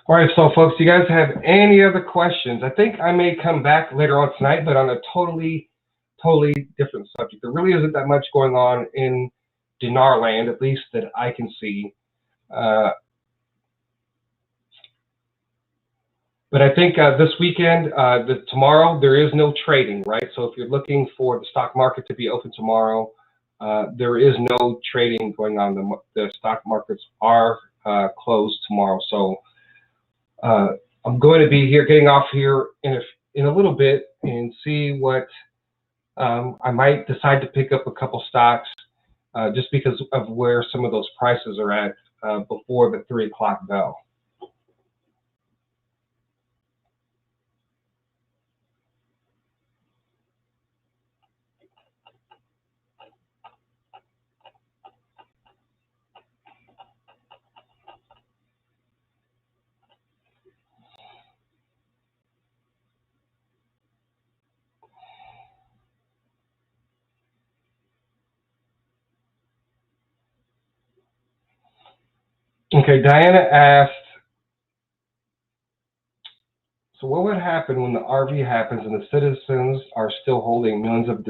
All right, so folks, do you guys have any other questions? I think I may come back later on tonight, but on a totally different subject. There really isn't that much going on in Dinar land, at least that I can see. But I think this weekend, tomorrow, there is no trading, right? So if you're looking for the stock market to be open tomorrow, there is no trading going on. The stock markets are closed tomorrow. So I'm going to be getting off here in a little bit and see what I might decide to pick up a couple stocks just because of where some of those prices are at before the 3 o'clock bell. Okay, Diana asked, so what would happen when the RV happens and the citizens are still holding millions of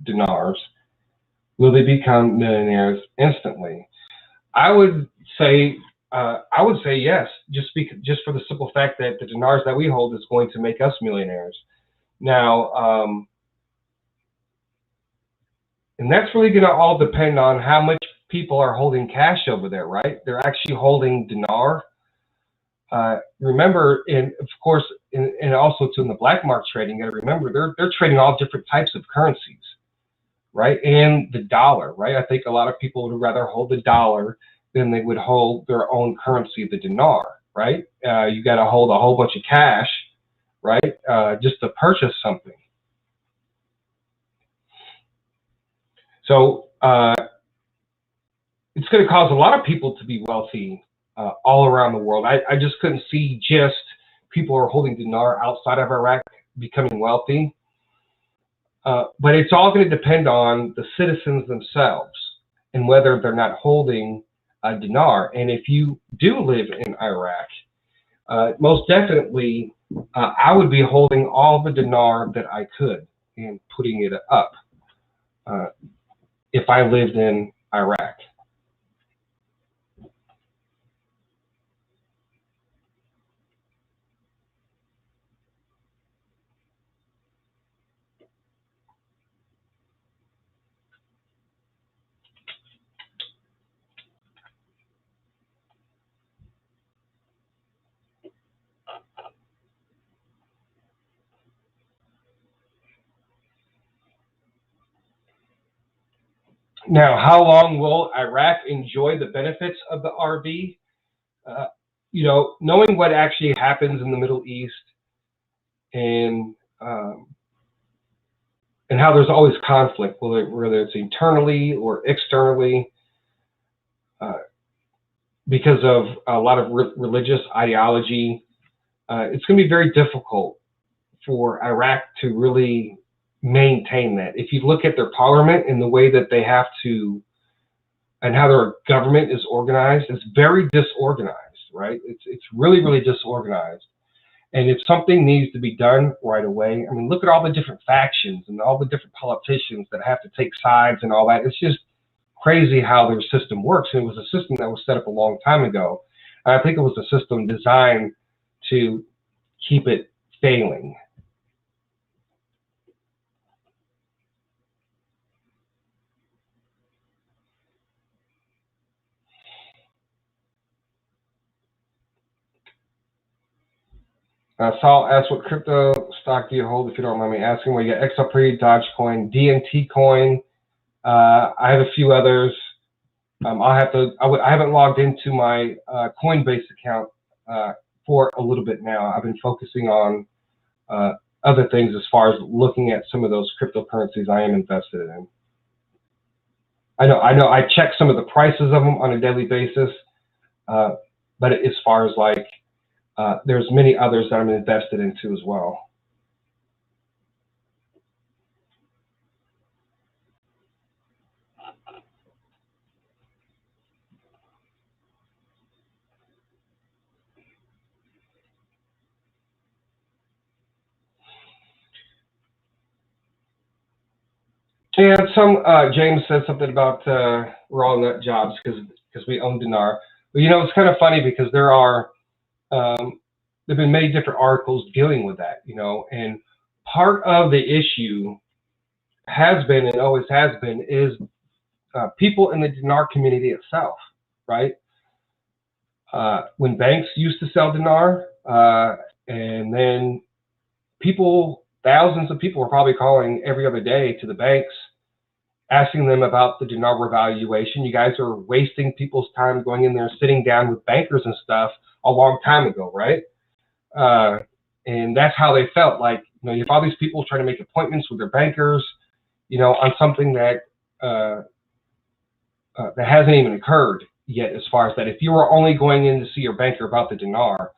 dinars? Will they become millionaires instantly? I would say yes, just for the simple fact that the dinars that we hold is going to make us millionaires. Now, and that's really going to all depend on how much people are holding cash over there, right? They're actually holding dinar. Remember, and of course, and also too in the black market trading, you got to remember they're trading all different types of currencies, right? And the dollar, right? I think a lot of people would rather hold the dollar than they would hold their own currency, the dinar, right? You got to hold a whole bunch of cash, right? Just to purchase something. So it's going to cause a lot of people to be wealthy all around the world. I just couldn't see just people who are holding dinar outside of Iraq becoming wealthy. But it's all going to depend on the citizens themselves and whether they're not holding a dinar. And if you do live in Iraq, most definitely I would be holding all the dinar that I could and putting it up if I lived in Iraq. Now, how long will Iraq enjoy the benefits of the RV? You know, knowing what actually happens in the Middle East and how there's always conflict, whether it's internally or externally, because of a lot of religious ideology, it's going to be very difficult for Iraq to really maintain that. If you look at their parliament and the way that they have to, and how their government is organized, it's very disorganized, right? It's really, really disorganized. And if something needs to be done right away, I mean, look at all the different factions and all the different politicians that have to take sides and all that. It's just crazy how their system works. And it was a system that was set up a long time ago. And I think it was a system designed to keep it failing. Saul asked, what crypto stock do you hold, if you don't mind me asking? Well, you got XRP, Dogecoin, DNT coin. I have a few others. I haven't logged into my Coinbase account for a little bit now. I've been focusing on other things as far as looking at some of those cryptocurrencies I am invested in. I know I check some of the prices of them on a daily basis, but as far as like, there's many others that I'm invested into as well. And James said something about we're all nut jobs because we own Dinar. But you know, it's kind of funny because there have been many different articles dealing with that, you know, and part of the issue has been and always has been is people in the Dinar community itself, right? When banks used to sell Dinar, and then thousands of people were probably calling every other day to the banks, asking them about the Dinar revaluation. You guys are wasting people's time going in there, sitting down with bankers and stuff a long time ago, right? And that's how they felt. Like, you know, you have all these people trying to make appointments with their bankers, you know, on something that that hasn't even occurred yet. As far as that, if you were only going in to see your banker about the Dinar,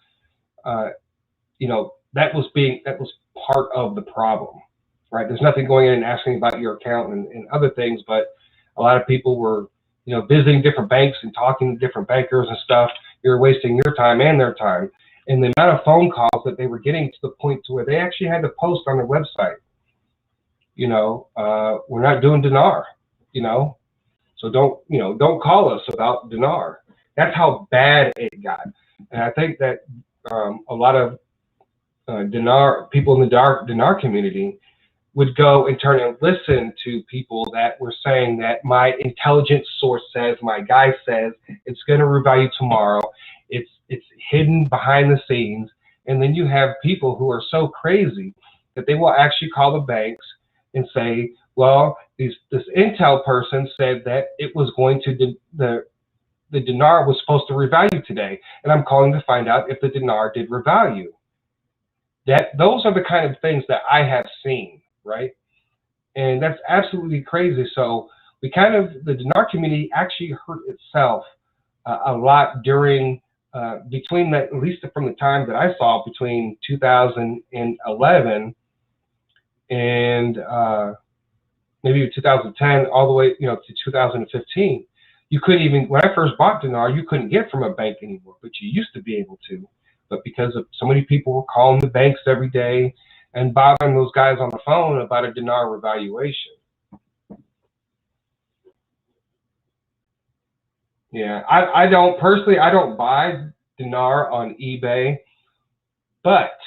you know, that was part of the problem, right? There's nothing going in and asking about your account and other things, but a lot of people were, you know, visiting different banks and talking to different bankers and stuff. You're wasting your time and their time. And the amount of phone calls that they were getting to the point to where they actually had to post on their website, you know, we're not doing Dinar, you know, so don't call us about Dinar. That's how bad it got. And I think that a lot of Dinar people in the Dinar community would go and turn and listen to people that were saying that my intelligence source says, my guy says it's going to revalue tomorrow. It's hidden behind the scenes. And then you have people who are so crazy that they will actually call the banks and say, well, this intel person said that it was going to, the Dinar was supposed to revalue today. And I'm calling to find out if the Dinar did revalue. Those are the kind of things that I have seen, right? And that's absolutely crazy. So the Dinar community actually hurt itself a lot during, between that, at least from the time that I saw, between 2011 and maybe 2010 all the way, you know, to 2015. You couldn't even, when I first bought Dinar, you couldn't get from a bank anymore, but you used to be able to. But because of so many people were calling the banks every day and bothering those guys on the phone about a Dinar revaluation. Yeah, I don't buy Dinar on eBay, but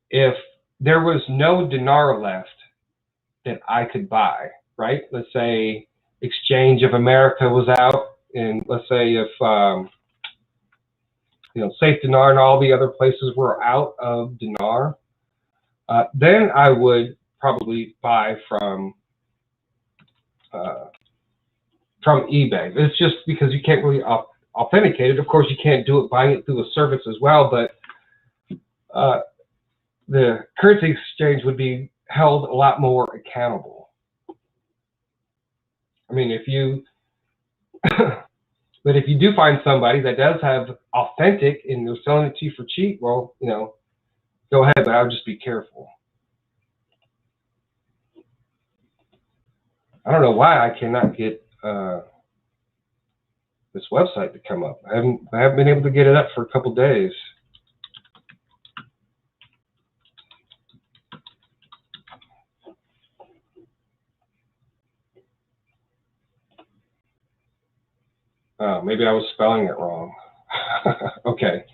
if there was no Dinar left that I could buy, right? Let's say Exchange of America was out, and let's say if you know, Safe Dinar and all the other places were out of Dinar, then I would probably buy from from eBay. It's just because you can't really authenticate it. Of course, you can't do it buying it through a service as well, but the currency exchange would be held a lot more accountable. I mean, if you, but if you do find somebody that does have authentic and they're selling it to you for cheap, well, you know, go ahead, but I would just be careful. I don't know why I cannot get this website to come up. I haven't been able to get it up for a couple days. Maybe I was spelling it wrong. Okay.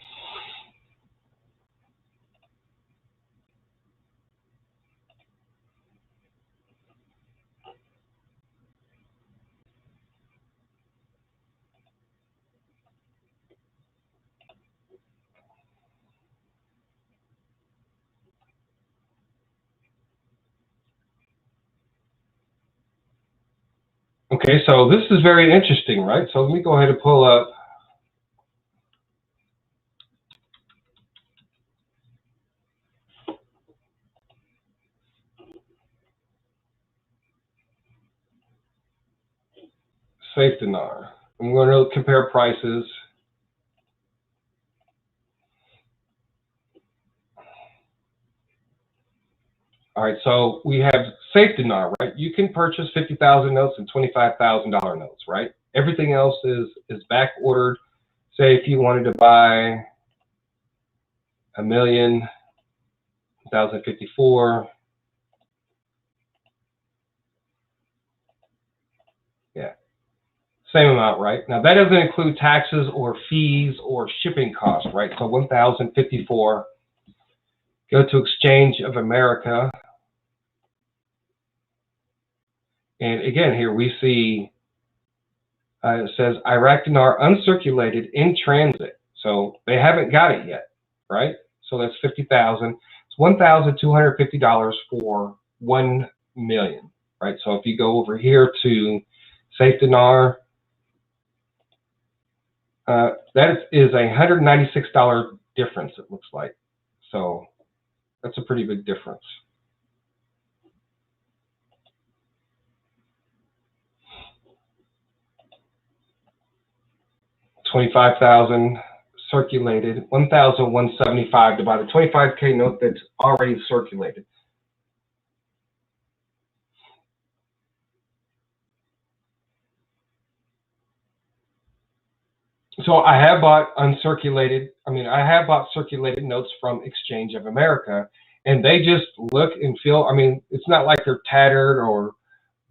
Okay, so this is very interesting, right? So let me go ahead and pull up Safe Dinar. I'm going to compare prices. All right, so we have Safe Dinar, right? You can purchase 50,000 notes and $25,000 notes, right? Everything else is back ordered. Say if you wanted to buy a million, 1,054. Yeah, same amount, right? Now that doesn't include taxes or fees or shipping costs, right? So 1,054. Go to Exchange of America. And again, here we see it says Iraq dinar uncirculated in transit. So they haven't got it yet, right? So that's 50,000. It's $1,250 for 1 million, right? So if you go over here to Safe Dinar, that is a $196 difference, it looks like. So that's a pretty big difference. 25,000 circulated, 1,175 to buy the 25K note that's already circulated. So I have bought uncirculated, I have bought circulated notes from Exchange of America, and they just look and feel, it's not like they're tattered or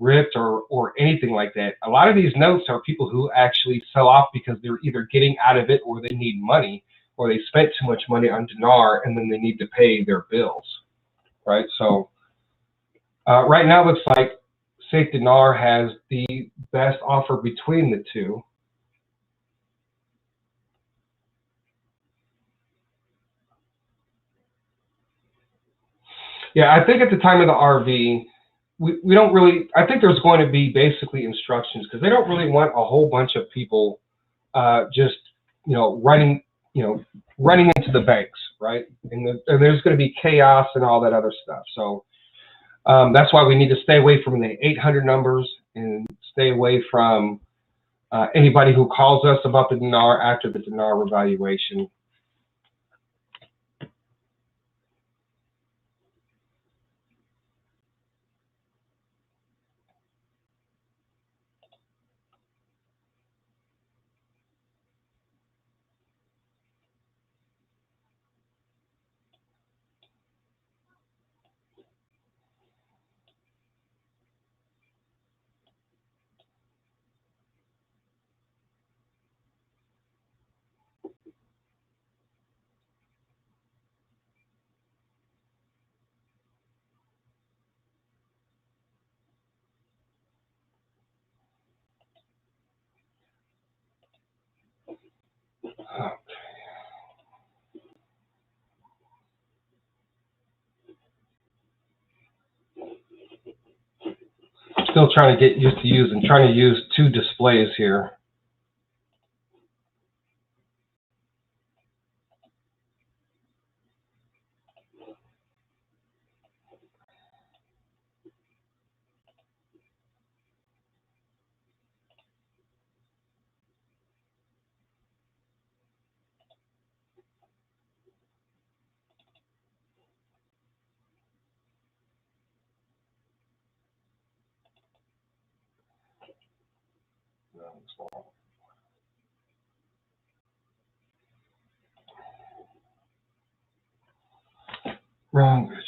ripped or anything like that. A lot of these notes are people who actually sell off because they're either getting out of it or they need money, or they spent too much money on dinar and then they need to pay their bills, right? So right now it looks like Safe Dinar has the best offer between the two. Yeah, I think at the time of the RV, we don't really, I think there's going to be basically instructions because they don't really want a whole bunch of people just, running into the banks, right? And there's going to be chaos and all that other stuff. So that's why we need to stay away from the 800 numbers and stay away from anybody who calls us about the dinar after the dinar revaluation. Still trying to get used to trying to use two displays here. Wrong picture.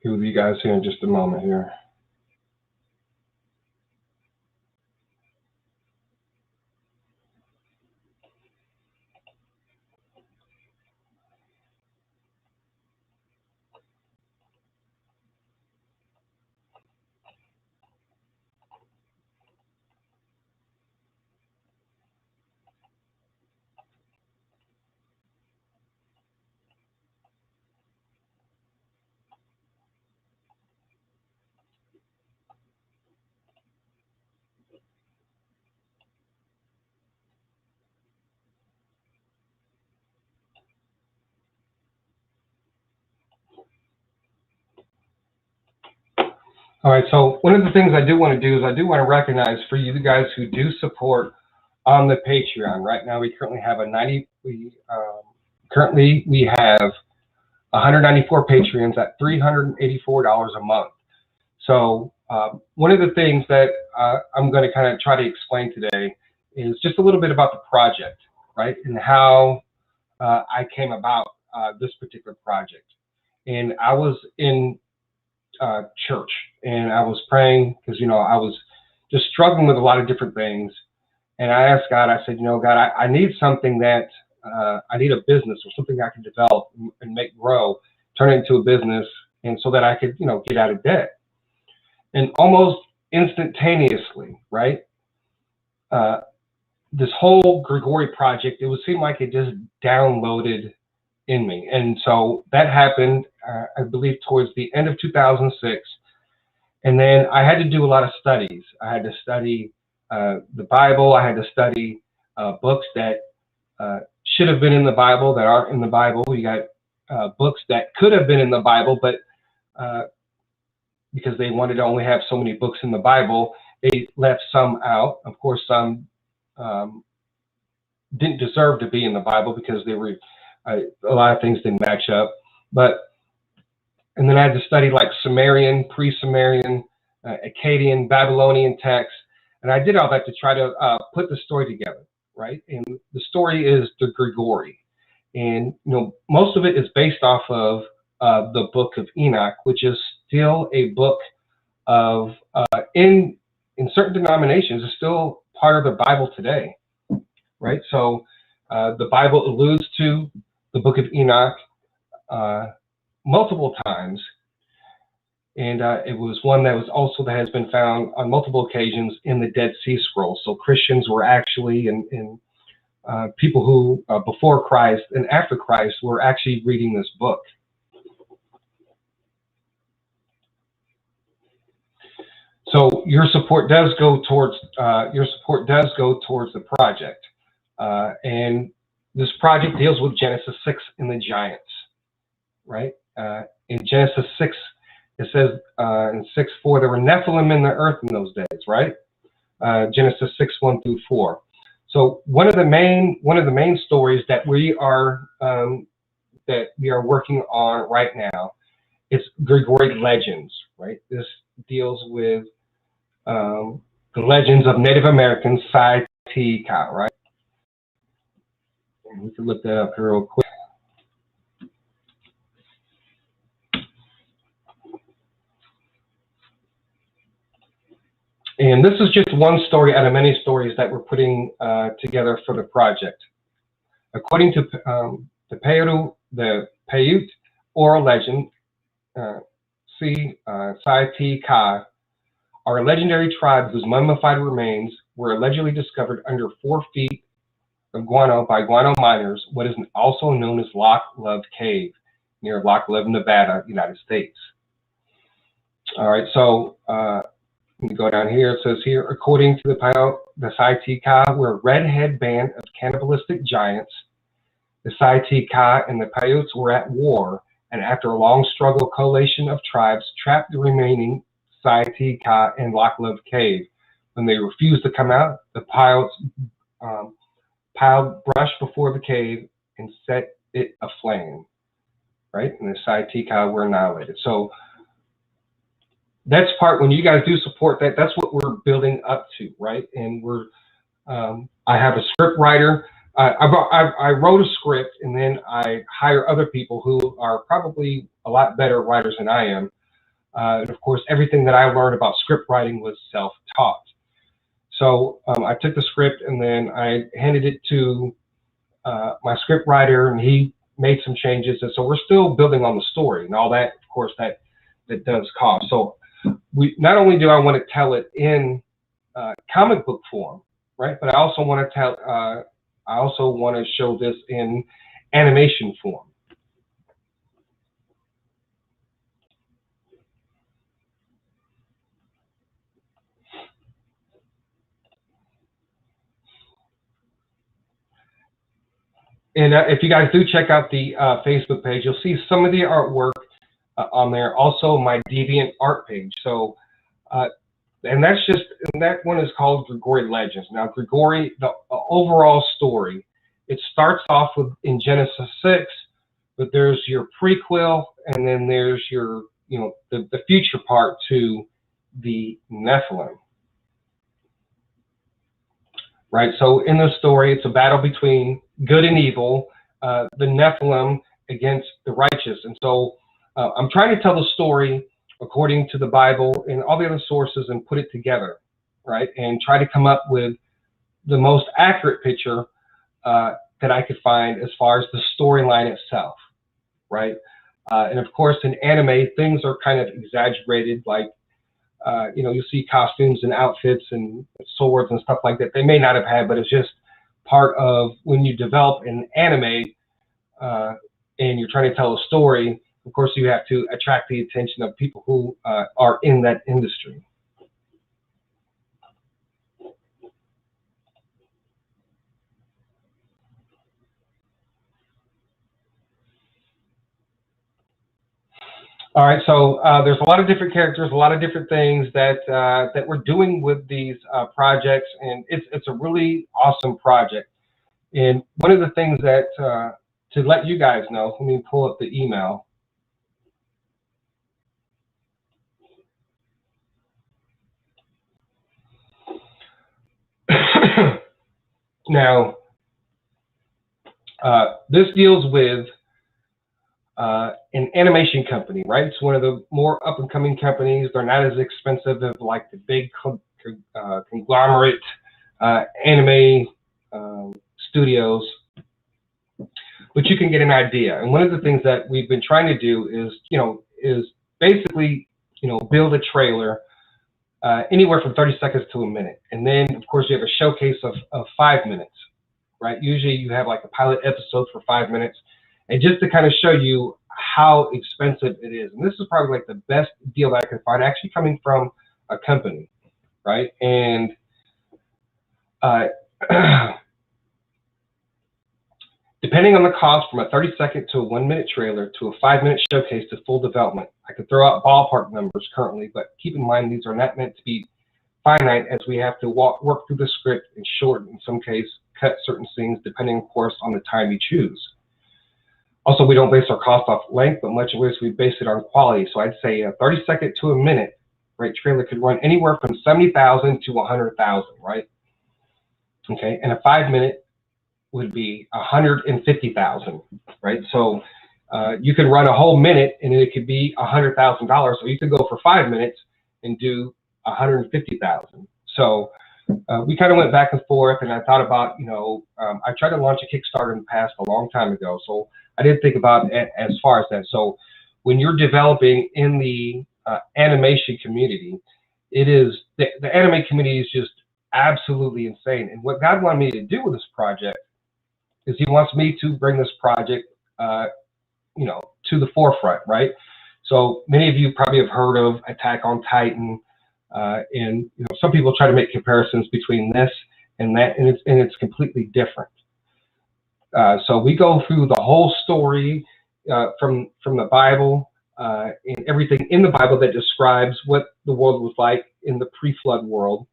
Be with you guys here in just a moment here. All right, so one of the things I do want to do is I do want to recognize for you guys who do support on the Patreon. Right now, we currently have we have 194 Patreons at $384 a month. So one of the things that I'm going to kind of try to explain today is just a little bit about the project, right, and how I came about this particular project. And I was in church and I was praying because, you know, I was just struggling with a lot of different things. And I asked God, I said, you know, God, I need something that I need a business or something I can develop and make grow, turn it into a business, and so that I could, you know, get out of debt. And almost instantaneously, right, this whole Grigori project, it would seem like it just downloaded in me. And so that happened, I believe, towards the end of 2006. And then I had to do a lot of studies. I had to study the Bible. I had to study books that should have been in the Bible that aren't in the Bible. You got books that could have been in the Bible, but because they wanted to only have so many books in the Bible, they left some out. Of course, some didn't deserve to be in the Bible because they were a lot of things didn't match up. And then I had to study like Sumerian, pre-Sumerian, Akkadian, Babylonian texts, and I did all that to try to put the story together, right? And the story is the Grigori, and you know, most of it is based off of the Book of Enoch, which is still a book of in certain denominations is still part of the Bible today, right? So the Bible alludes to the Book of Enoch multiple times, and it was one that has been found on multiple occasions in the Dead Sea Scrolls. So Christians were actually and people who before Christ and after Christ were actually reading this book. So your support does go towards the project, and this project deals with Genesis 6 and the giants, right? In Genesis 6, it says in 6:4 there were Nephilim in the earth in those days, right? Genesis 6:1-4. So one of the main stories that we are working on right now is Grigori legends, right? This deals with the legends of Native American Psi T Ka, right? And we can look that up here real quick. And this is just one story out of many stories that we're putting together for the project. According to the Paiute oral legend, Psi T Ka are a legendary tribe whose mummified remains were allegedly discovered under 4 feet of guano by guano miners, what is also known as Loch Love Cave, near Loch Love, Nevada, United States. All right, so let me go down here. It says here, according to the Psi T Ka, were a redhead band of cannibalistic giants. The Psi T Ka and the Paiutes were at war, and after a long struggle, a coalition of tribes trapped the remaining Psi T Ka in Loch Love Cave. When they refused to come out, the Paiutes piled brush before the cave and set it aflame, right? And the Psi T Ka were annihilated. So that's part, when you guys do support that, that's what we're building up to, right? And we're, I have a script writer. I wrote a script, and then I hire other people who are probably a lot better writers than I am. And of course, everything that I learned about script writing was self-taught. So I took the script and then I handed it to my script writer, and he made some changes. And so we're still building on the story and all that. Of course, that does cost. So we not only do I want to tell it in comic book form, right? But I also want to show this in animation form. And if you guys do check out the Facebook page, you'll see some of the artwork on there. Also, my Deviant art page. So, and that one is called Grigori Legends. Now, Grigori, the overall story, it starts off with in Genesis 6, but there's your prequel, and then there's your, the future part to the Nephilim. Right, so in the story, it's a battle between good and evil, the Nephilim against the righteous. And so I'm trying to tell the story according to the Bible and all the other sources and put it together, right? And try to come up with the most accurate picture that I could find as far as the storyline itself, right? And of course, in anime, things are kind of exaggerated, like you'll see costumes and outfits and swords and stuff like that they may not have had, but it's just part of when you develop an anime and you're trying to tell a story. Of course, you have to attract the attention of people who are in that industry. All right, so there's a lot of different characters, a lot of different things that that we're doing with these projects, and it's a really awesome project. And one of the things that to let you guys know, let me pull up the email. Now, this deals with an animation company, right? It's one of the more up-and-coming companies. They're not as expensive as like the big conglomerate anime studios, but you can get an idea. And one of the things that we've been trying to do is basically build a trailer anywhere from 30 seconds to a minute, and then of course you have a showcase of 5 minutes, right? Usually you have like a pilot episode for 5 minutes. And just to kind of show you how expensive it is. And this is probably like the best deal that I could find, actually coming from a company, right? And depending on the cost, from a 30-second to a 1-minute trailer to a 5-minute showcase to full development. I could throw out ballpark numbers currently, but keep in mind these are not meant to be finite, as we have to work through the script and shorten, in some case, cut certain things depending, of course, on the time you choose. Also, we don't base our cost off length, but much of it we base it on quality. So I'd say a 30-second to a minute, right, trailer could run anywhere from 70,000 to 100,000, right? Okay, and a 5-minute would be 150,000, right? So you could run a whole minute and it could be $100,000, or you could go for 5 minutes and do 150,000. So we kind of went back and forth, and I thought about, I tried to launch a Kickstarter in the past a long time ago, so I didn't think about it as far as that. So when you're developing in the animation community, it is, the anime community is just absolutely insane. And what God wanted me to do with this project is He wants me to bring this project, to the forefront, right? So many of you probably have heard of Attack on Titan, and some people try to make comparisons between this and that, and it's completely different. So we go through the whole story from the Bible, and everything in the Bible that describes what the world was like in the pre-flood world,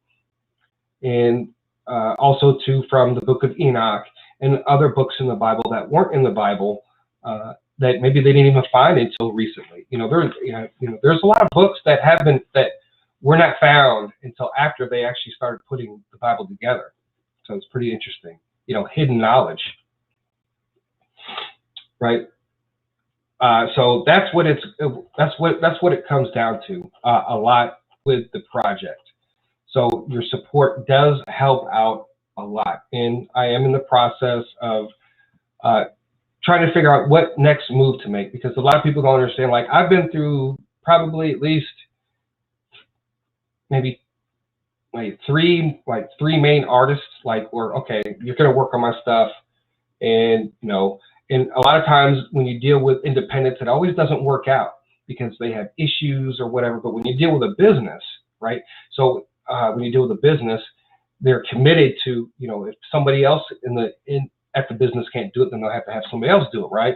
and also from the book of Enoch and other books in the Bible that weren't in the Bible, that maybe they didn't even find until recently. There's a lot of books that were not found until after they actually started putting the Bible together. So it's pretty interesting, hidden knowledge, right? So that's what it comes down to a lot with the project. So your support does help out a lot, and I am in the process of trying to figure out what next move to make, because a lot of people don't understand. Like, I've been through probably at least maybe three main artists, where, okay, you're going to work on my stuff, and and a lot of times when you deal with independents, it always doesn't work out because they have issues or whatever. But when you deal with a business, right? So when you deal with a business, they're committed to, if somebody else at the business can't do it, then they'll have to have somebody else do it, right?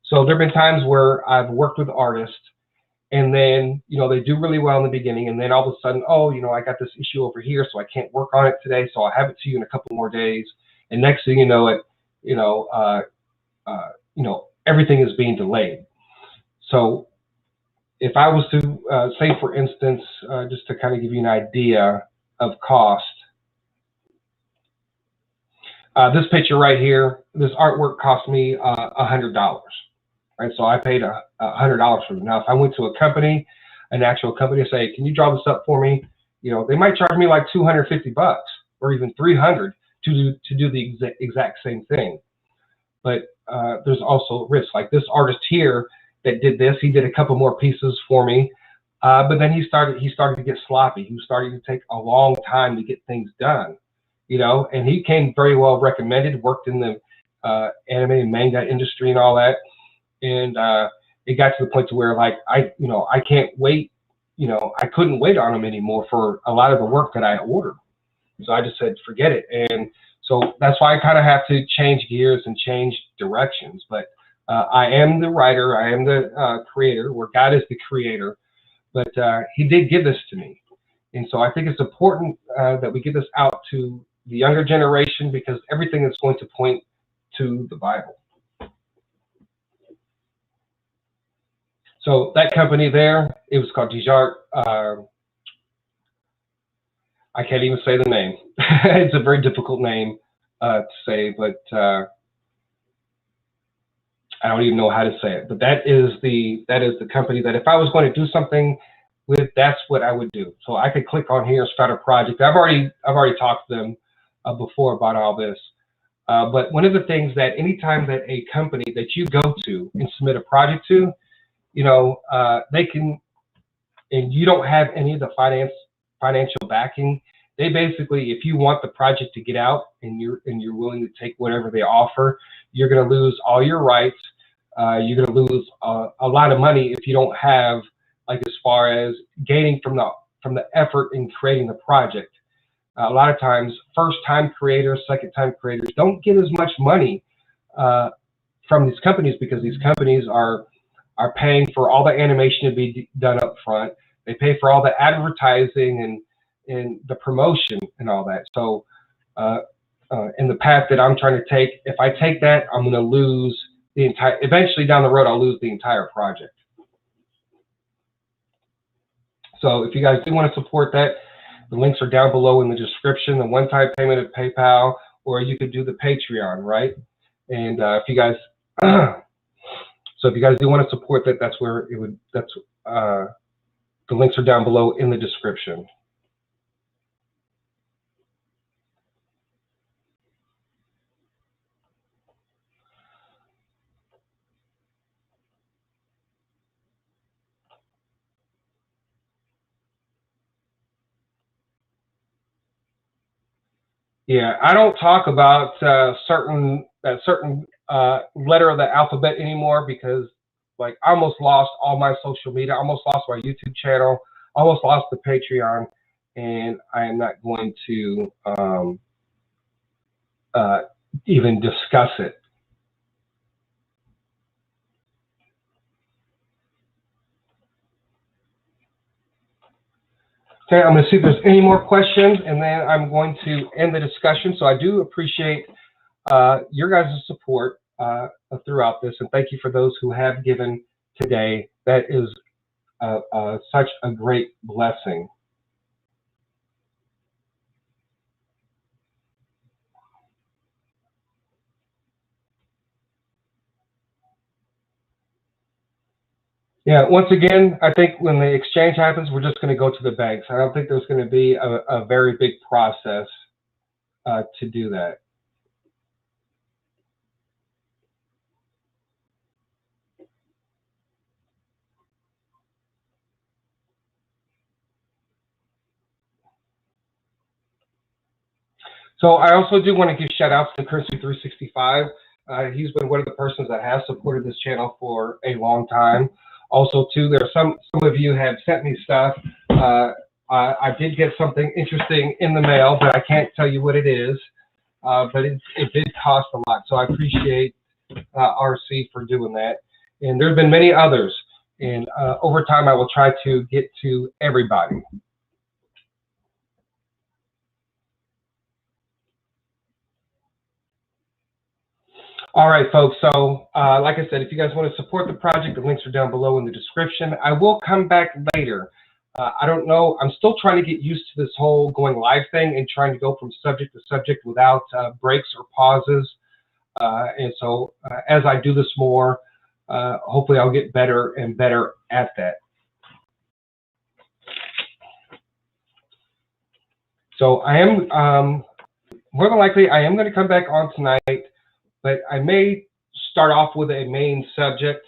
So there have been times where I've worked with artists, and then, they do really well in the beginning, and then all of a sudden, oh, I got this issue over here, so I can't work on it today, so I'll have it to you in a couple more days. And next thing you know it, everything is being delayed. So if I was to say, for instance, just to kind of give you an idea of cost, this picture right here, this artwork cost me $100. Right, so I paid $100 for it. Now, if I went to a company, an actual company, and say, "Can you draw this up for me?" They might charge me like $250 or even $300 to do the exact same thing. But there's also risk. Like this artist here that did this, he did a couple more pieces for me, but then he started to get sloppy. He was starting to take a long time to get things done, And he came very well recommended. Worked in the anime and manga industry and all that. And it got to the point to where, like, I can't wait, I couldn't wait on him anymore for a lot of the work that I ordered. So I just said, forget it. And so that's why I kind of have to change gears and change directions. But I am the writer, I am the creator, where God is the creator. But He did give this to me. And so I think it's important that we get this out to the younger generation, because everything is going to point to the Bible. So that company there, it was called Dinar. I can't even say the name. It's a very difficult name to say, but I don't even know how to say it. But that is the company that if I was going to do something with, that's what I would do. So I could click on here and start a project. I've already talked to them before about all this. But one of the things that anytime that a company that you go to and submit a project to, they can, and you don't have any of the financial backing. They basically, if you want the project to get out and you're willing to take whatever they offer, you're going to lose all your rights. You're going to lose a lot of money if you don't have, like, as far as gaining from from the effort in creating the project. A lot of times, first-time creators, second-time creators don't get as much money from these companies because these companies are paying for all the animation to be done up front. They pay for all the advertising and the promotion and all that. So in the path that I'm trying to take, if I take that, I'm going to lose the entire, eventually down the road, I'll lose the entire project. So if you guys do want to support that, the links are down below in the description, the one-time payment of PayPal, or you could do the Patreon, right? And if you guys, so if you guys do want to support that, that's where it would, the links are down below in the description. Yeah, I don't talk about certain letter of the alphabet anymore because, like, I almost lost all my social media, I almost lost my YouTube channel, almost lost the Patreon, and I am not going to even discuss it. Okay, I'm going to see if there's any more questions, and then I'm going to end the discussion. So I do appreciate your guys' support throughout this, and thank you for those who have given today. That is such a great blessing. Yeah, once again, I think when the exchange happens, we're just going to go to the banks. I don't think there's going to be a very big process to do that. So I also do want to give shout outs to Currency 365. He's been one of the persons that has supported this channel for a long time. Also, too, there are some of you have sent me stuff. I did get something interesting in the mail, but I can't tell you what it is. But it did cost a lot, so I appreciate RC for doing that. And there have been many others. And over time, I will try to get to everybody. All right, folks. So like I said, if you guys want to support the project, the links are down below in the description. I will come back later. I don't know. I'm still trying to get used to this whole going live thing and trying to go from subject to subject without breaks or pauses. And so as I do this more, hopefully I'll get better and better at that. So I am, more than likely, I am going to come back on tonight, but I may start off with a main subject,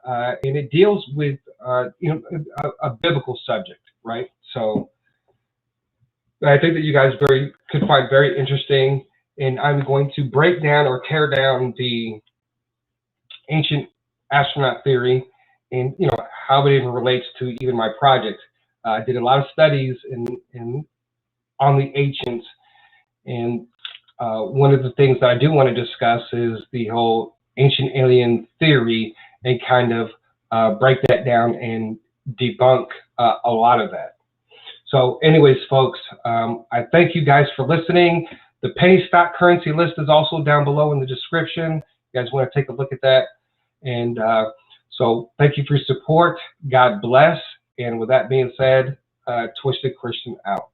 and it deals with you know, a biblical subject, right? So I think that you guys could find very interesting, and I'm going to break down or tear down the ancient astronaut theory, and you know how it even relates to even my project. I did a lot of studies on the ancients, and one of the things that I do want to discuss is the whole ancient alien theory and kind of break that down and debunk a lot of that. So anyways, folks, I thank you guys for listening. The penny stock currency list is also down below in the description. You guys want to take a look at that. And so thank you for your support. God bless. And with that being said, Twisted Christian out.